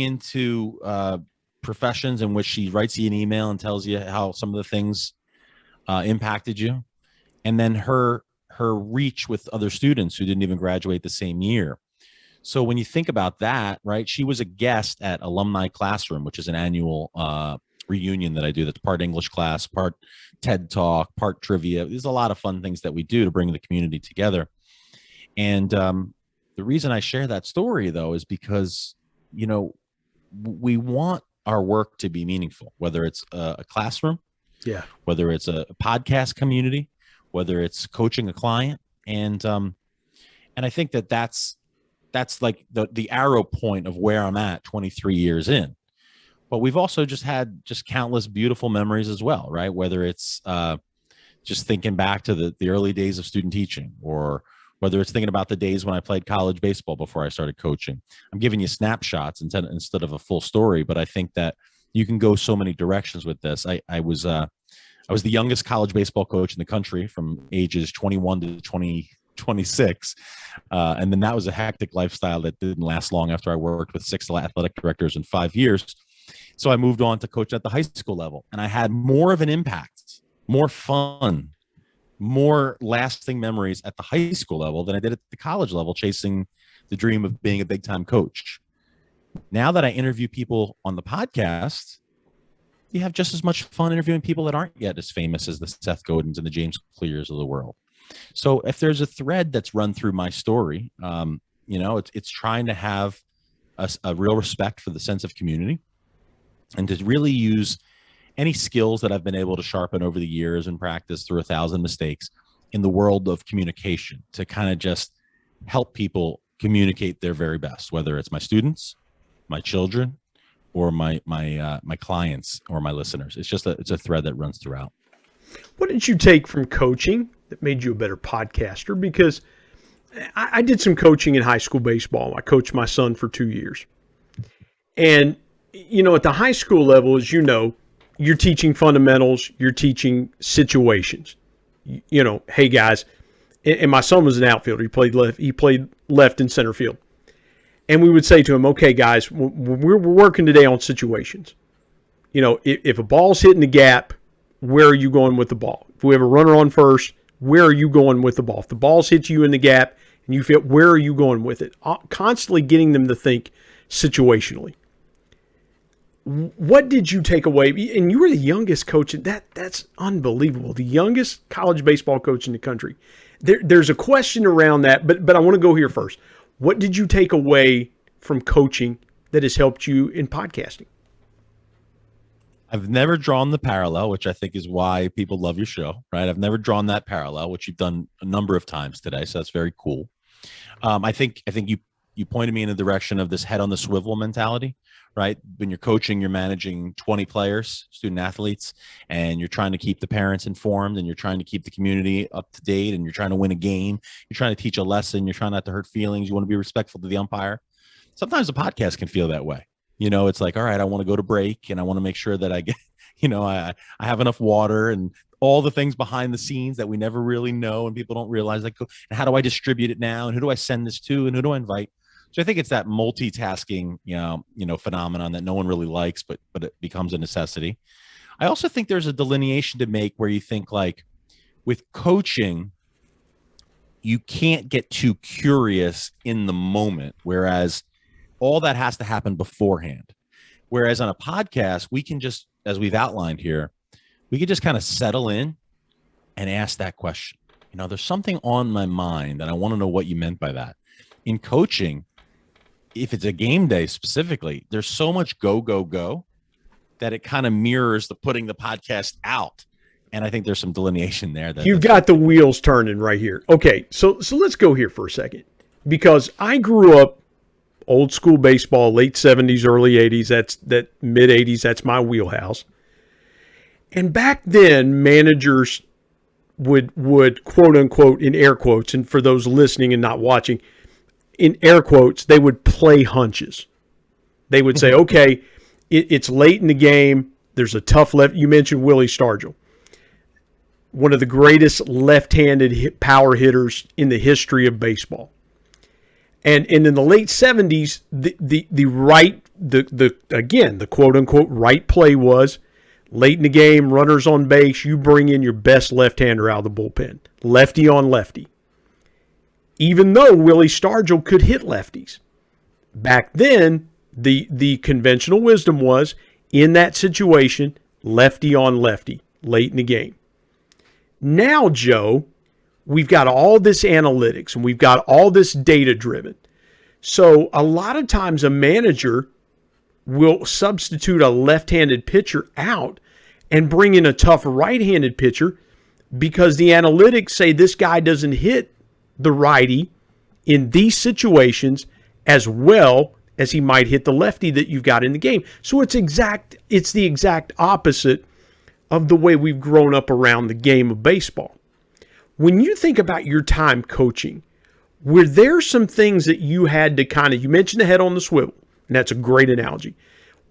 Speaker 3: into professions in which she writes you an email and tells you how some of the things impacted you. And then her reach with other students who didn't even graduate the same year. So when you think about that, right, she was a guest at Alumni Classroom, which is an annual reunion that I do. That's part English class, part TED Talk, part trivia. There's a lot of fun things that we do to bring the community together. And the reason I share that story, though, is because, we want our work to be meaningful, whether it's a classroom, whether it's a podcast community, whether it's coaching a client. And I think that's like the arrow point of where I'm at 23 years in. But we've also just had countless beautiful memories as well, right? Whether it's just thinking back to the early days of student teaching, or whether it's thinking about the days when I played college baseball before I started coaching. I'm giving you snapshots instead of a full story, but I think that you can go so many directions with this. I was the youngest college baseball coach in the country from ages 21 to 26. And then that was a hectic lifestyle that didn't last long after I worked with 6 athletic directors in 5 years. So I moved on to coach at the high school level, and I had more of an impact, more fun, more lasting memories at the high school level than I did at the college level, chasing the dream of being a big time coach. Now that I interview people on the podcast, you have just as much fun interviewing people that aren't yet as famous as the Seth Godins and the James Clears of the world. So if there's a thread that's run through my story, it's trying to have a real respect for the sense of community, and to really use any skills that I've been able to sharpen over the years and practice through 1,000 mistakes in the world of communication to kind of just help people communicate their very best, whether it's my students, my children, or my clients or my listeners. It's a thread that runs throughout.
Speaker 2: What did you take from coaching that made you a better podcaster? Because I did some coaching in high school baseball. I coached my son for 2 years. And, at the high school level, as you know, you're teaching fundamentals, you're teaching situations. Hey guys, and my son was an outfielder. He played left and center field. And we would say to him, okay guys, we're working today on situations. If a ball's hitting the gap, where are you going with the ball? If we have a runner on first, where are you going with the ball? If the ball's hit you in the gap and you feel, where are you going with it? Constantly getting them to think situationally. What did you take away? And you were the youngest coach. That's unbelievable. The youngest college baseball coach in the country. There's a question around that, but I want to go here first. What did you take away from coaching that has helped you in podcasting?
Speaker 3: I've never drawn the parallel, which I think is why people love your show, right? I've never drawn that parallel, which you've done a number of times today. So that's very cool. I think you pointed me in the direction of this head on the swivel mentality, right? When you're coaching, you're managing 20 players, student athletes, and you're trying to keep the parents informed, and you're trying to keep the community up to date, and you're trying to win a game. You're trying to teach a lesson. You're trying not to hurt feelings. You want to be respectful to the umpire. Sometimes a podcast can feel that way. It's like, all right, I want to go to break, and I want to make sure that I get, I have enough water and all the things behind the scenes that we never really know and people don't realize. Like, and how do I distribute it now? And who do I send this to? And who do I invite? So I think it's that multitasking, phenomenon that no one really likes, but it becomes a necessity. I also think there's a delineation to make where you think, like, with coaching, you can't get too curious in the moment, whereas all that has to happen beforehand. Whereas on a podcast, we can just, as we've outlined here, we can just kind of settle in and ask that question. There's something on my mind and I want to know what you meant by that. In coaching, if it's a game day specifically, there's so much go that it kind of mirrors the putting the podcast out. And I think there's some delineation there.
Speaker 2: You've got the wheels turning right here. Okay, so let's go here for a second. Because I grew up old school baseball, late 70s, early 80s, that mid 80s, that's my wheelhouse. And back then, managers would quote unquote, in air quotes, and for those listening and not watching, in air quotes, they would play hunches. They would say, okay, it's late in the game. There's a tough left. You mentioned Willie Stargell, one of the greatest left-handed power hitters in the history of baseball. And in the late 70s, the quote unquote right play was late in the game, runners on base, you bring in your best left-hander out of the bullpen, lefty on lefty. Even though Willie Stargell could hit lefties. Back then, the conventional wisdom was, in that situation, lefty on lefty, late in the game. Now, Joe, we've got all this analytics and we've got all this data-driven. So a lot of times a manager will substitute a left-handed pitcher out and bring in a tough right-handed pitcher because the analytics say this guy doesn't hit the righty in these situations as well as he might hit the lefty that you've got in the game. So it's the exact opposite of the way we've grown up around the game of baseball. When you think about your time coaching, were there some things that you had to you mentioned the head on the swivel, and that's a great analogy.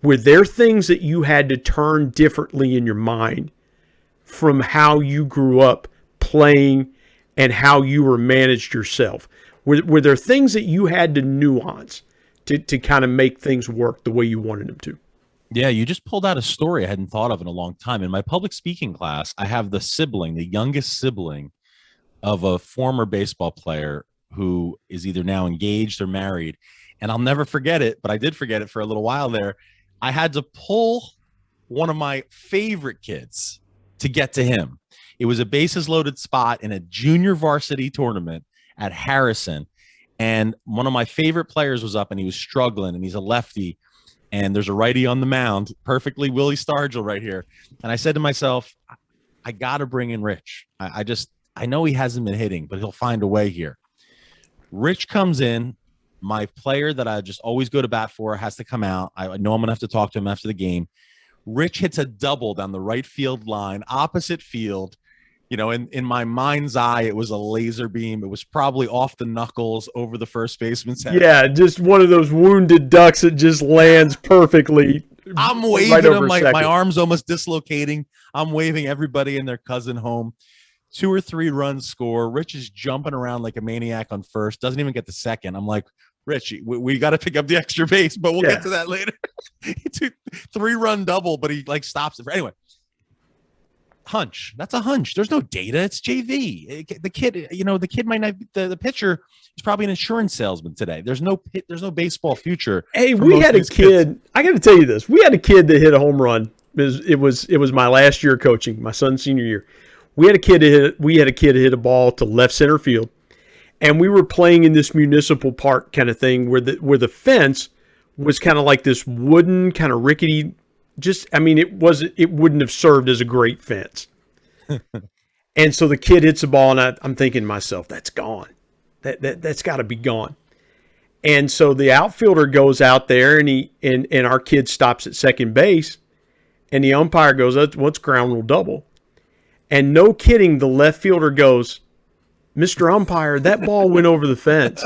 Speaker 2: Were there things that you had to turn differently in your mind from how you grew up playing and how you were managed yourself? Were there things that you had to nuance to kind of make things work the way you wanted them to?
Speaker 3: Yeah, you just pulled out a story I hadn't thought of in a long time. In my public speaking class, I have the youngest sibling of a former baseball player who is either now engaged or married. And I'll never forget it, but I did forget it for a little while there. I had to pull one of my favorite kids to get to him. It was a bases loaded spot in a junior varsity tournament at Harrison. And one of my favorite players was up and he was struggling and he's a lefty. And there's a righty on the mound, perfectly Willie Stargell right here. And I said to myself, I got to bring in Rich. I know he hasn't been hitting, but he'll find a way here. Rich comes in. My player that I just always go to bat for has to come out. I know I'm going to have to talk to him after the game. Rich hits a double down the right field line, opposite field. In my mind's eye, it was a laser beam. It was probably off the knuckles over the first baseman's head.
Speaker 2: Yeah, just one of those wounded ducks that just lands perfectly.
Speaker 3: I'm waving him like my arm's almost dislocating. I'm waving everybody and their cousin home. 2 or 3 runs score. Rich is jumping around like a maniac on first. Doesn't even get the second. I'm like, Rich, we got to pick up the extra base, but we'll get to that later. 3-run double, but he stops it. Anyway, hunch. That's a hunch. There's no data. It's JV. The kid, the kid might not. The pitcher is probably an insurance salesman today. There's no baseball future.
Speaker 2: Hey, we had a kid. Kids. I got to tell you this. We had a kid that hit a home run. It was my last year coaching, my son's senior year. We had a kid hit a ball to left center field, and we were playing in this municipal park kind of thing where the fence was kind of like this wooden kind of rickety. It wouldn't have served as a great fence. And so the kid hits the ball, and I'm thinking to myself, that's gone. That's got to be gone. And so the outfielder goes out there, and our kid stops at second base, and the umpire goes, "What's ground rule double?" And no kidding, the left fielder goes, "Mr. Umpire, that ball went over the fence."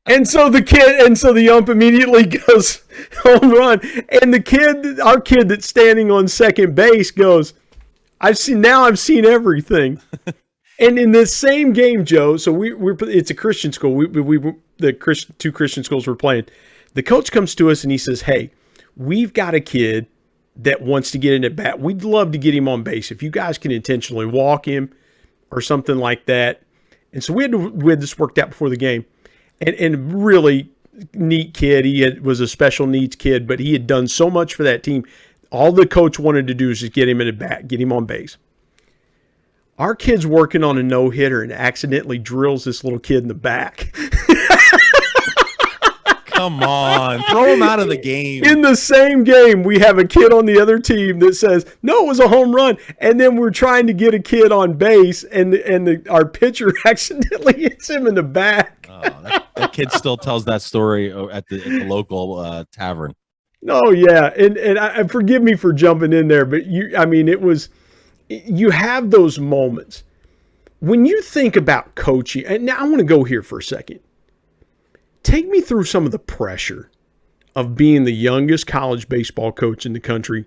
Speaker 2: And so the ump immediately goes, "Home run." And our kid that's standing on second base goes, I've seen everything." And in this same game, Joe, so it's a Christian school. Two Christian schools were playing. The coach comes to us and he says, "Hey, we've got a kid that wants to get in at bat. We'd love to get him on base. If you guys can intentionally walk him or something like that." And so we had this worked out before the game. And really neat kid. He was a special needs kid, but he had done so much for that team. All the coach wanted to do is just get him in at bat, get him on base. Our kid's working on a no-hitter and accidentally drills this little kid in the back.
Speaker 3: Come on, throw him out of the game.
Speaker 2: In the same game, we have a kid on the other team that says, "No, it was a home run." And then we're trying to get a kid on base, and our pitcher accidentally hits him in the back.
Speaker 3: Oh, that kid still tells that story at the local tavern.
Speaker 2: Oh yeah, and forgive me for jumping in there, but you have those moments when you think about coaching. And now I want to go here for a second. Take me through some of the pressure of being the youngest college baseball coach in the country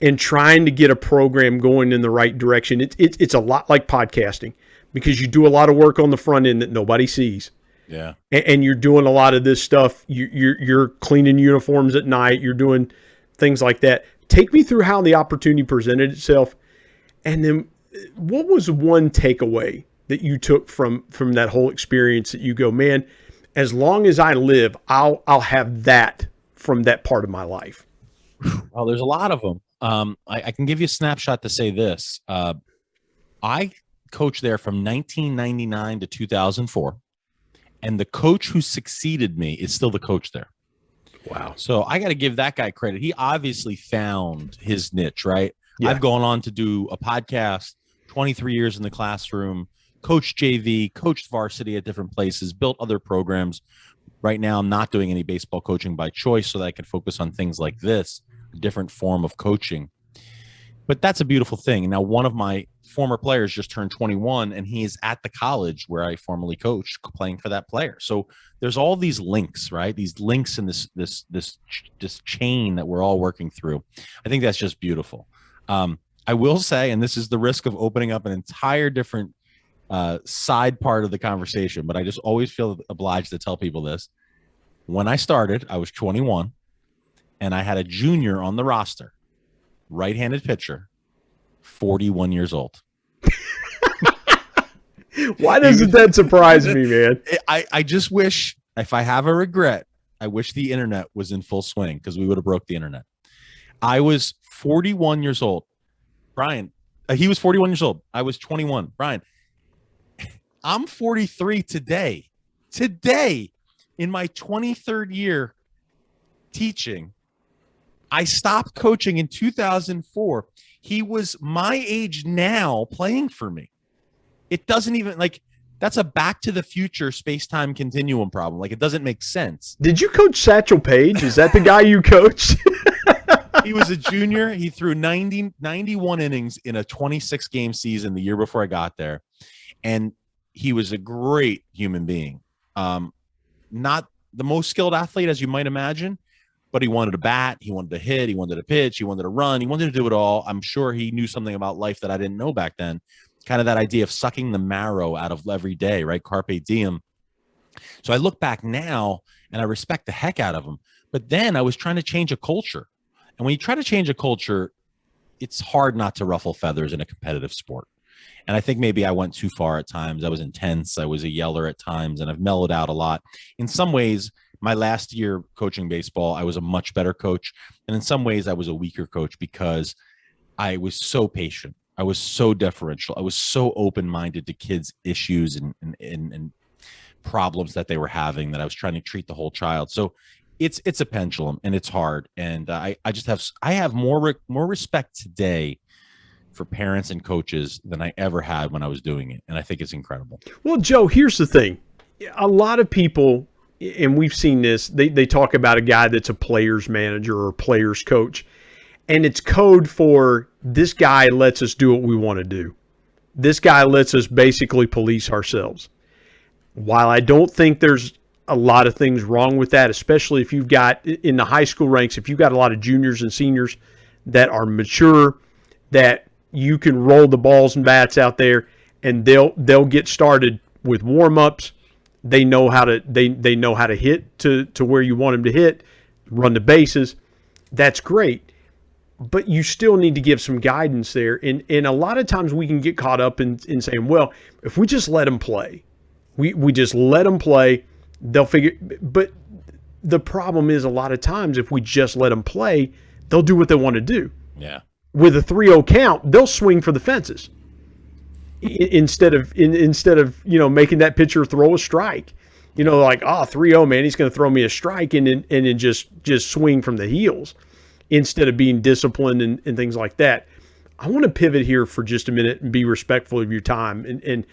Speaker 2: and trying to get a program going in the right direction. It's a lot like podcasting because you do a lot of work on the front end that nobody sees.
Speaker 3: Yeah.
Speaker 2: And you're doing a lot of this stuff. You're cleaning uniforms at night. You're doing things like that. Take me through how the opportunity presented itself. And then what was one takeaway that you took from that whole experience that you go, "Man, as long as I live, I'll have that from that part of my life"?
Speaker 3: Well, there's a lot of them. I can give you a snapshot to say this. I coached there from 1999 to 2004, and the coach who succeeded me is still the coach there.
Speaker 2: Wow.
Speaker 3: So I got to give that guy credit. He obviously found his niche, right?
Speaker 2: Yeah.
Speaker 3: I've gone on to do a podcast, 23 years in the classroom, coached JV, coached varsity at different places, built other programs. Right now, I'm not doing any baseball coaching by choice so that I can focus on things like this, a different form of coaching. But that's a beautiful thing. Now, one of my former players just turned 21, and he is at the college where I formerly coached, playing for that player. So there's all these links, right? These links in this chain that we're all working through. I think that's just beautiful. I will say, and this is the risk of opening up an entire different side part of the conversation, but I just always feel obliged to tell people this. When I started, I was 21, and I had a junior on the roster, right-handed pitcher, 41 years old.
Speaker 2: Why doesn't that surprise me, man?
Speaker 3: I just wish, if I have a regret, I wish the internet was in full swing because we would have broke the internet. I was 41 years old. Brian, he was 41 years old. I was 21. Brian, I'm 43 today. Today, in my 23rd year teaching, I stopped coaching in 2004. He was my age now playing for me. It doesn't even, like, that's a Back to the Future space-time continuum problem. Like, it doesn't make sense.
Speaker 2: Did you coach Satchel Paige? Is that the guy you coached?
Speaker 3: He was a junior. He threw 91 innings in a 26-game season the year before I got there. And he was a great human being. Not the most skilled athlete, as you might imagine, but he wanted to bat, he wanted to hit, he wanted to pitch, he wanted to run, he wanted to do it all. I'm sure he knew something about life that I didn't know back then. Kind of that idea of sucking the marrow out of every day, right? Carpe diem. So I look back now and I respect the heck out of him. But then I was trying to change a culture. And when you try to change a culture, it's hard not to ruffle feathers in a competitive sport. And I think maybe I went too far at times. I was intense. I was a yeller at times, and I've mellowed out a lot. In some ways, my last year coaching baseball, I was a much better coach. And in some ways, I was a weaker coach because I was so patient. I was so deferential. I was so open-minded to kids' issues and problems that they were having, that I was trying to treat the whole child. So it's a pendulum, and it's hard. And I have more respect today for parents and coaches than I ever had when I was doing it. And I think it's incredible.
Speaker 2: Well, Joe, here's the thing. A lot of people, and we've seen this, they talk about a guy that's a player's manager or player's coach, and it's code for this guy lets us do what we want to do. This guy lets us basically police ourselves. While I don't think there's a lot of things wrong with that, especially if you've got, in the high school ranks, if you've got a lot of juniors and seniors that are mature, that you can roll the balls and bats out there, and they'll get started with warm-ups. They know how to they know how to hit to where you want them to hit, run the bases. That's great. But you still need to give some guidance there. And a lot of times we can get caught up in saying, well, if we just let them play, we just let them play, they'll figure. But the problem is, a lot of times if we just let them play, they'll do what they want to do.
Speaker 3: Yeah.
Speaker 2: With a 3-0 count, they'll swing for the fences instead of making that pitcher throw a strike. Like, 3-0, man, he's going to throw me a strike and then just swing from the heels instead of being disciplined and things like that. I want to pivot here for just a minute and be respectful of your time. And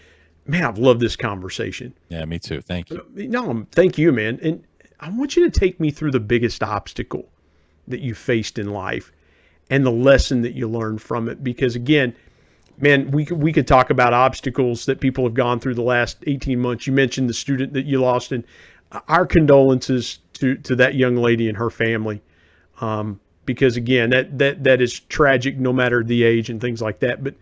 Speaker 2: man, I've loved this conversation.
Speaker 3: Yeah, me too. Thank you.
Speaker 2: No, thank you, man. And I want you to take me through the biggest obstacle that you faced in life and the lesson that you learned from it. Because again, man, we could talk about obstacles that people have gone through the last 18 months. You mentioned the student that you lost, and our condolences to that young lady and her family. Because again, that is tragic no matter the age and things like that. But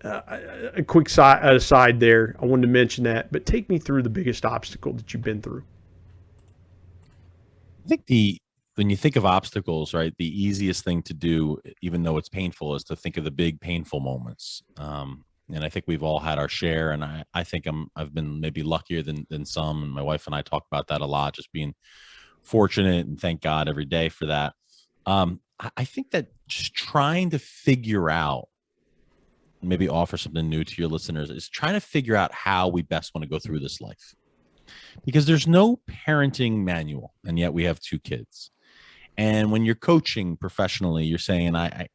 Speaker 2: a quick aside there, I wanted to mention that. But take me through the biggest obstacle that you've been through.
Speaker 3: I think when you think of obstacles, right, the easiest thing to do, even though it's painful, is to think of the big painful moments. And I think we've all had our share. And I think I've been maybe luckier than some. And my wife and I talk about that a lot, just being fortunate, and thank God every day for that. I think that just trying to figure out, maybe offer something new to your listeners, is trying to figure out how we best want to go through this life. Because there's no parenting manual, and yet we have 2 kids. And when you're coaching professionally, you're saying, I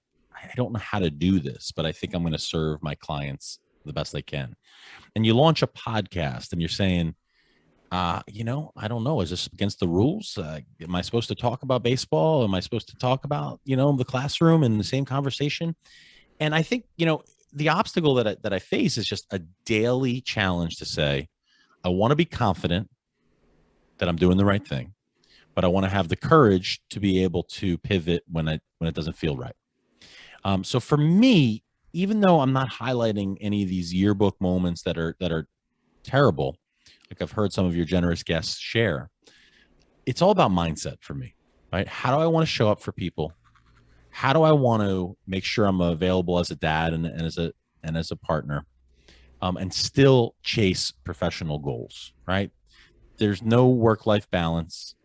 Speaker 3: don't know how to do this, but I think I'm going to serve my clients the best I can. And you launch a podcast and you're saying, I don't know, is this against the rules? Am I supposed to talk about baseball? Am I supposed to talk about, the classroom in the same conversation? And I think, the obstacle that I face is just a daily challenge to say, I want to be confident that I'm doing the right thing, but I want to have the courage to be able to pivot when it doesn't feel right. So for me, even though I'm not highlighting any of these yearbook moments that are terrible, like I've heard some of your generous guests share, it's all about mindset for me, right? How do I want to show up for people? How do I want to make sure I'm available as a dad and as a partner, and still chase professional goals, right? There's no work-life balance,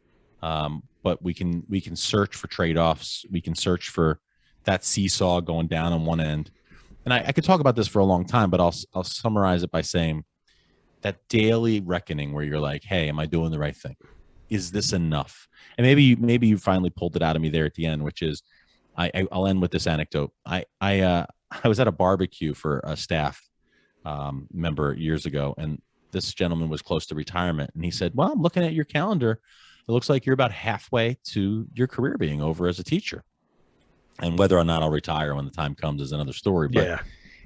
Speaker 3: but we can search for trade-offs. We can search for that seesaw going down on one end. And I could talk about this for a long time, but I'll summarize it by saying that daily reckoning where you're like, hey, am I doing the right thing? Is this enough? And maybe you finally pulled it out of me there at the end, which is, I'll end with this anecdote. I was at a barbecue for a staff member years ago, and this gentleman was close to retirement, and he said, well, I'm looking at your calendar. It looks like you're about halfway to your career being over as a teacher. And whether or not I'll retire when the time comes is another story. But yeah.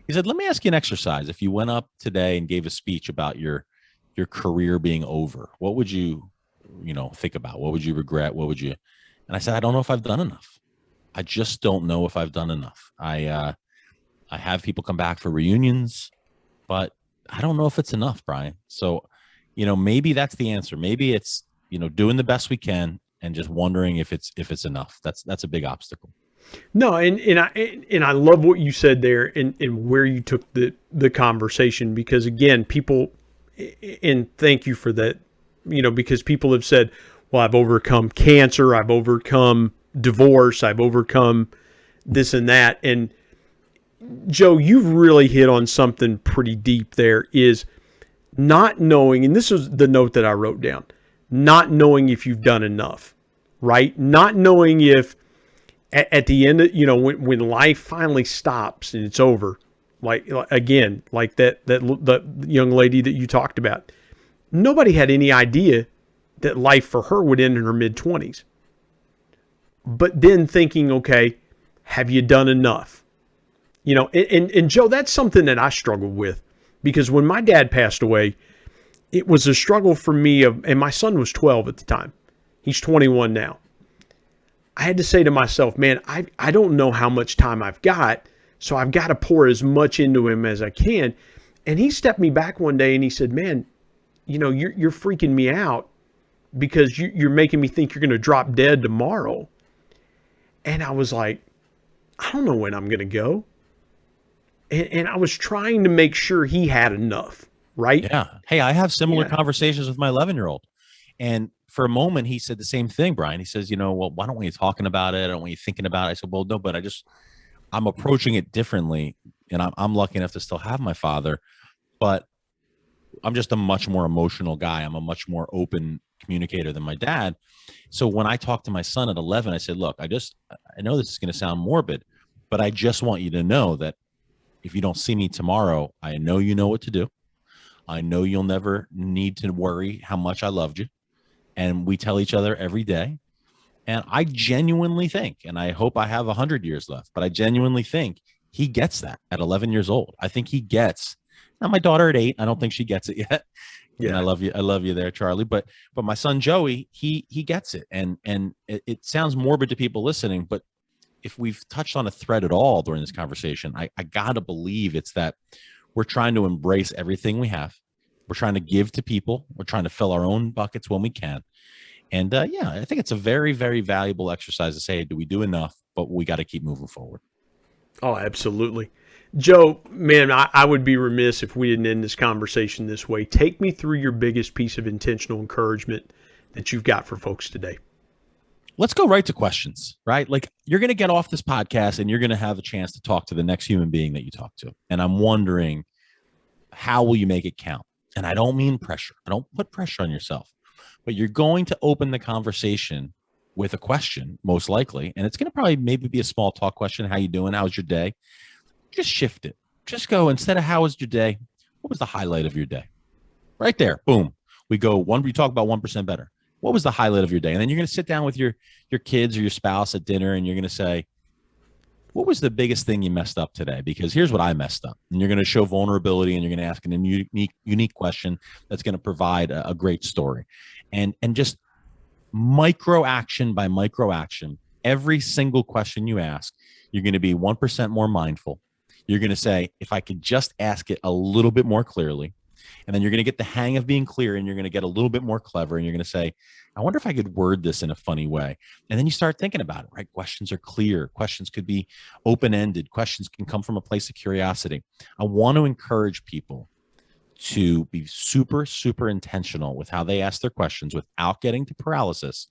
Speaker 3: He said, let me ask you an exercise. If you went up today and gave a speech about your career being over, what would you think about? What would you regret? What would you? And I said, I don't know if I've done enough. I just don't know if I've done enough. I have people come back for reunions, but I don't know if it's enough, Brian. So, maybe that's the answer. Maybe it's, doing the best we can and just wondering if it's enough. That's a big obstacle.
Speaker 2: No, and I love what you said there, and where you took the conversation, because again, people, and thank you for that, because people have said, well, I've overcome cancer, I've overcome divorce, I've overcome this and that. And Joe, you've really hit on something pretty deep there, is not knowing, and this is the note that I wrote down, not knowing if you've done enough, right? Not knowing if at the end, when life finally stops and it's over, like again, like that young lady that you talked about, nobody had any idea that life for her would end in her mid-20s. But then thinking, okay, have you done enough? And Joe, that's something that I struggled with, because when my dad passed away, it was a struggle for me and my son was 12 at the time. He's 21 now. I had to say to myself, man, I don't know how much time I've got, so I've got to pour as much into him as I can. And he stepped me back one day and he said, man, you're freaking me out, because you're making me think you're going to drop dead tomorrow. And I was like, I don't know when I'm going to go. And I was trying to make sure he had enough, right?
Speaker 3: Yeah. Hey, I have similar conversations with my 11-year-old. And for a moment, he said the same thing, Brian. He says, well, why don't we talking about it? I don't want you thinking about it. I said, well, no, but I'm approaching it differently. And I'm lucky enough to still have my father, but I'm just a much more emotional guy. I'm a much more open communicator than my dad. So when I talked to my son at 11, I said, look, I know this is going to sound morbid, but I just want you to know that if you don't see me tomorrow, I know you know what to do. I know you'll never need to worry how much I loved you. And we tell each other every day. And I genuinely think, and I hope I have 100 years left, but I genuinely think he gets that at 11 years old. I think he gets. Now, my daughter at 8, I don't think she gets it yet. Yeah, and I love you there, Charlie. But my son Joey, he gets it, and it sounds morbid to people listening, but if we've touched on a thread at all during this conversation, I gotta believe it's that we're trying to embrace everything we have. We're trying to give to people. We're trying to fill our own buckets when we can. And I think it's a very, very valuable exercise to say, do we do enough? But we got to keep moving forward.
Speaker 2: Oh, absolutely. Joe, man, I would be remiss if we didn't end this conversation this way. Take me through your biggest piece of intentional encouragement that you've got for folks today.
Speaker 3: Let's go right to questions, right? Like, you're going to get off this podcast and you're going to have a chance to talk to the next human being that you talk to. And I'm wondering, how will you make it count? And I don't mean pressure. I don't put pressure on yourself, but you're going to open the conversation with a question, most likely. And it's going to probably maybe be a small talk question. How you doing? How's your day? Just shift it. Just go, instead of how was your day, what was the highlight of your day? Right there. Boom. We talk about 1% better. What was the highlight of your day? And then you're going to sit down with your kids or your spouse at dinner, and you're going to say, what was the biggest thing you messed up today? Because here's what I messed up. And you're going to show vulnerability, and you're going to ask a unique question that's going to provide a great story. And just micro action by micro action, every single question you ask, you're going to be 1% more mindful. You're going to say, if I could just ask it a little bit more clearly. And then you're going to get the hang of being clear, and you're going to get a little bit more clever. And you're going to say, I wonder if I could word this in a funny way. And then you start thinking about it, right? Questions are clear. Questions could be open-ended. Questions can come from a place of curiosity. I want to encourage people to be super, super intentional with how they ask their questions without getting to paralysis.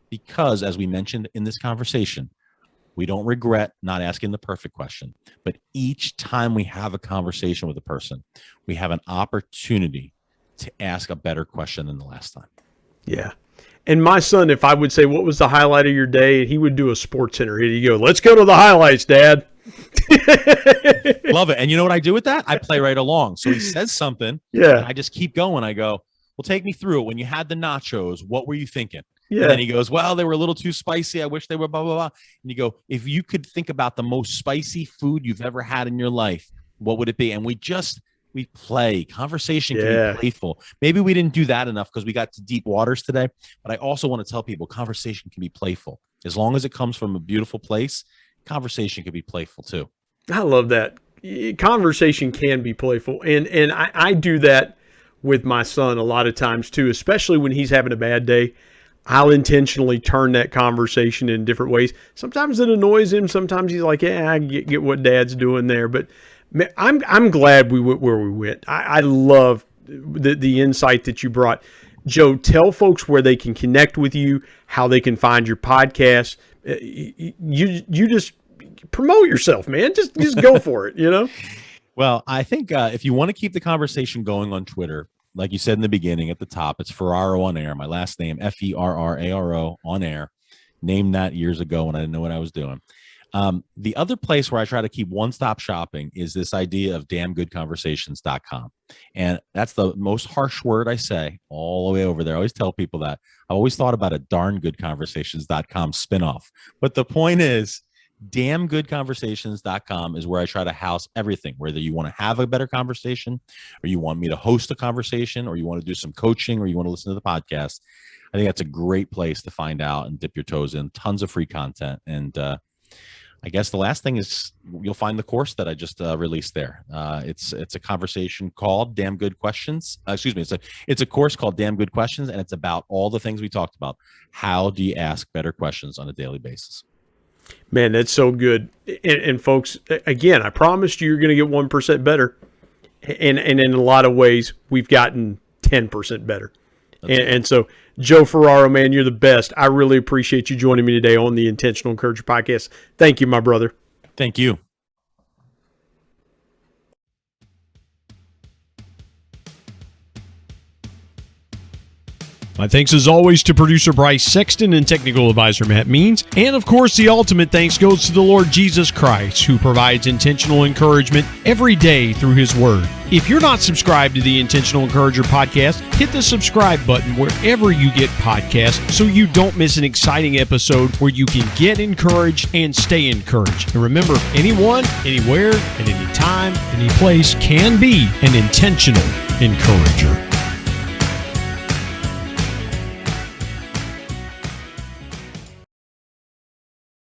Speaker 3: Because, as we mentioned in this conversation, we don't regret not asking the perfect question, but each time we have a conversation with a person, we have an opportunity to ask a better question than the last time.
Speaker 2: Yeah. And my son, if I would say, what was the highlight of your day? He would do a Sports Center. He'd go, let's go to the highlights, Dad.
Speaker 3: Love it. And you know what I do with that? I play right along. So he says something.
Speaker 2: Yeah.
Speaker 3: And I just keep going. I go, well, take me through it. When you had the nachos, what were you thinking?
Speaker 2: Yeah.
Speaker 3: And then he goes, well, they were a little too spicy. I wish they were blah, blah, blah. And you go, if you could think about the most spicy food you've ever had in your life, what would it be? And we play. Conversation can be playful. Maybe we didn't do that enough because we got to deep waters today. But I also want to tell people conversation can be playful. As long as it comes from a beautiful place, conversation can be playful too.
Speaker 2: I love that. Conversation can be playful. And I do that with my son a lot of times too, especially when he's having a bad day. I'll intentionally turn that conversation in different ways. Sometimes it annoys him. Sometimes he's like, yeah, I get what Dad's doing there. But man, I'm glad we went where we went. I love the insight that you brought. Joe, tell folks where they can connect with you, how they can find your podcast. You just promote yourself, man. Just go for it, you know?
Speaker 3: Well, I think if you want to keep the conversation going on Twitter, like you said in the beginning at the top, it's Ferraro on Air. My last name, Ferraro on Air. Named that years ago when I didn't know what I was doing. The other place where I try to keep one-stop shopping is this idea of damngoodconversations.com. And that's the most harsh word I say all the way over there. I always tell people that. I always thought about a darngoodconversations.com spinoff. But the point is, damngoodconversations.com is where I try to house everything, whether you want to have a better conversation or you want me to host a conversation or you want to do some coaching or you want to listen to the podcast. I think that's a great place to find out and dip your toes in. Tons of free content. And I guess the last thing is you'll find the course that I just released there. It's a conversation called Damn Good Questions. It's a course called Damn Good Questions, and it's about all the things we talked about. How do you ask better questions on a daily basis?
Speaker 2: Man, that's so good. And folks, again, I promised you're going to get 1% better. And in a lot of ways, we've gotten 10% better. And so, Joe Ferraro, man, you're the best. I really appreciate you joining me today on the Intentional Encourager podcast. Thank you, my brother.
Speaker 3: Thank you.
Speaker 4: My thanks as always to producer Bryce Sexton and technical advisor Matt Means. And of course, the ultimate thanks goes to the Lord Jesus Christ, who provides intentional encouragement every day through his word. If you're not subscribed to the Intentional Encourager podcast, hit the subscribe button wherever you get podcasts so you don't miss an exciting episode where you can get encouraged and stay encouraged. And remember, anyone, anywhere, at any time, any place can be an intentional encourager.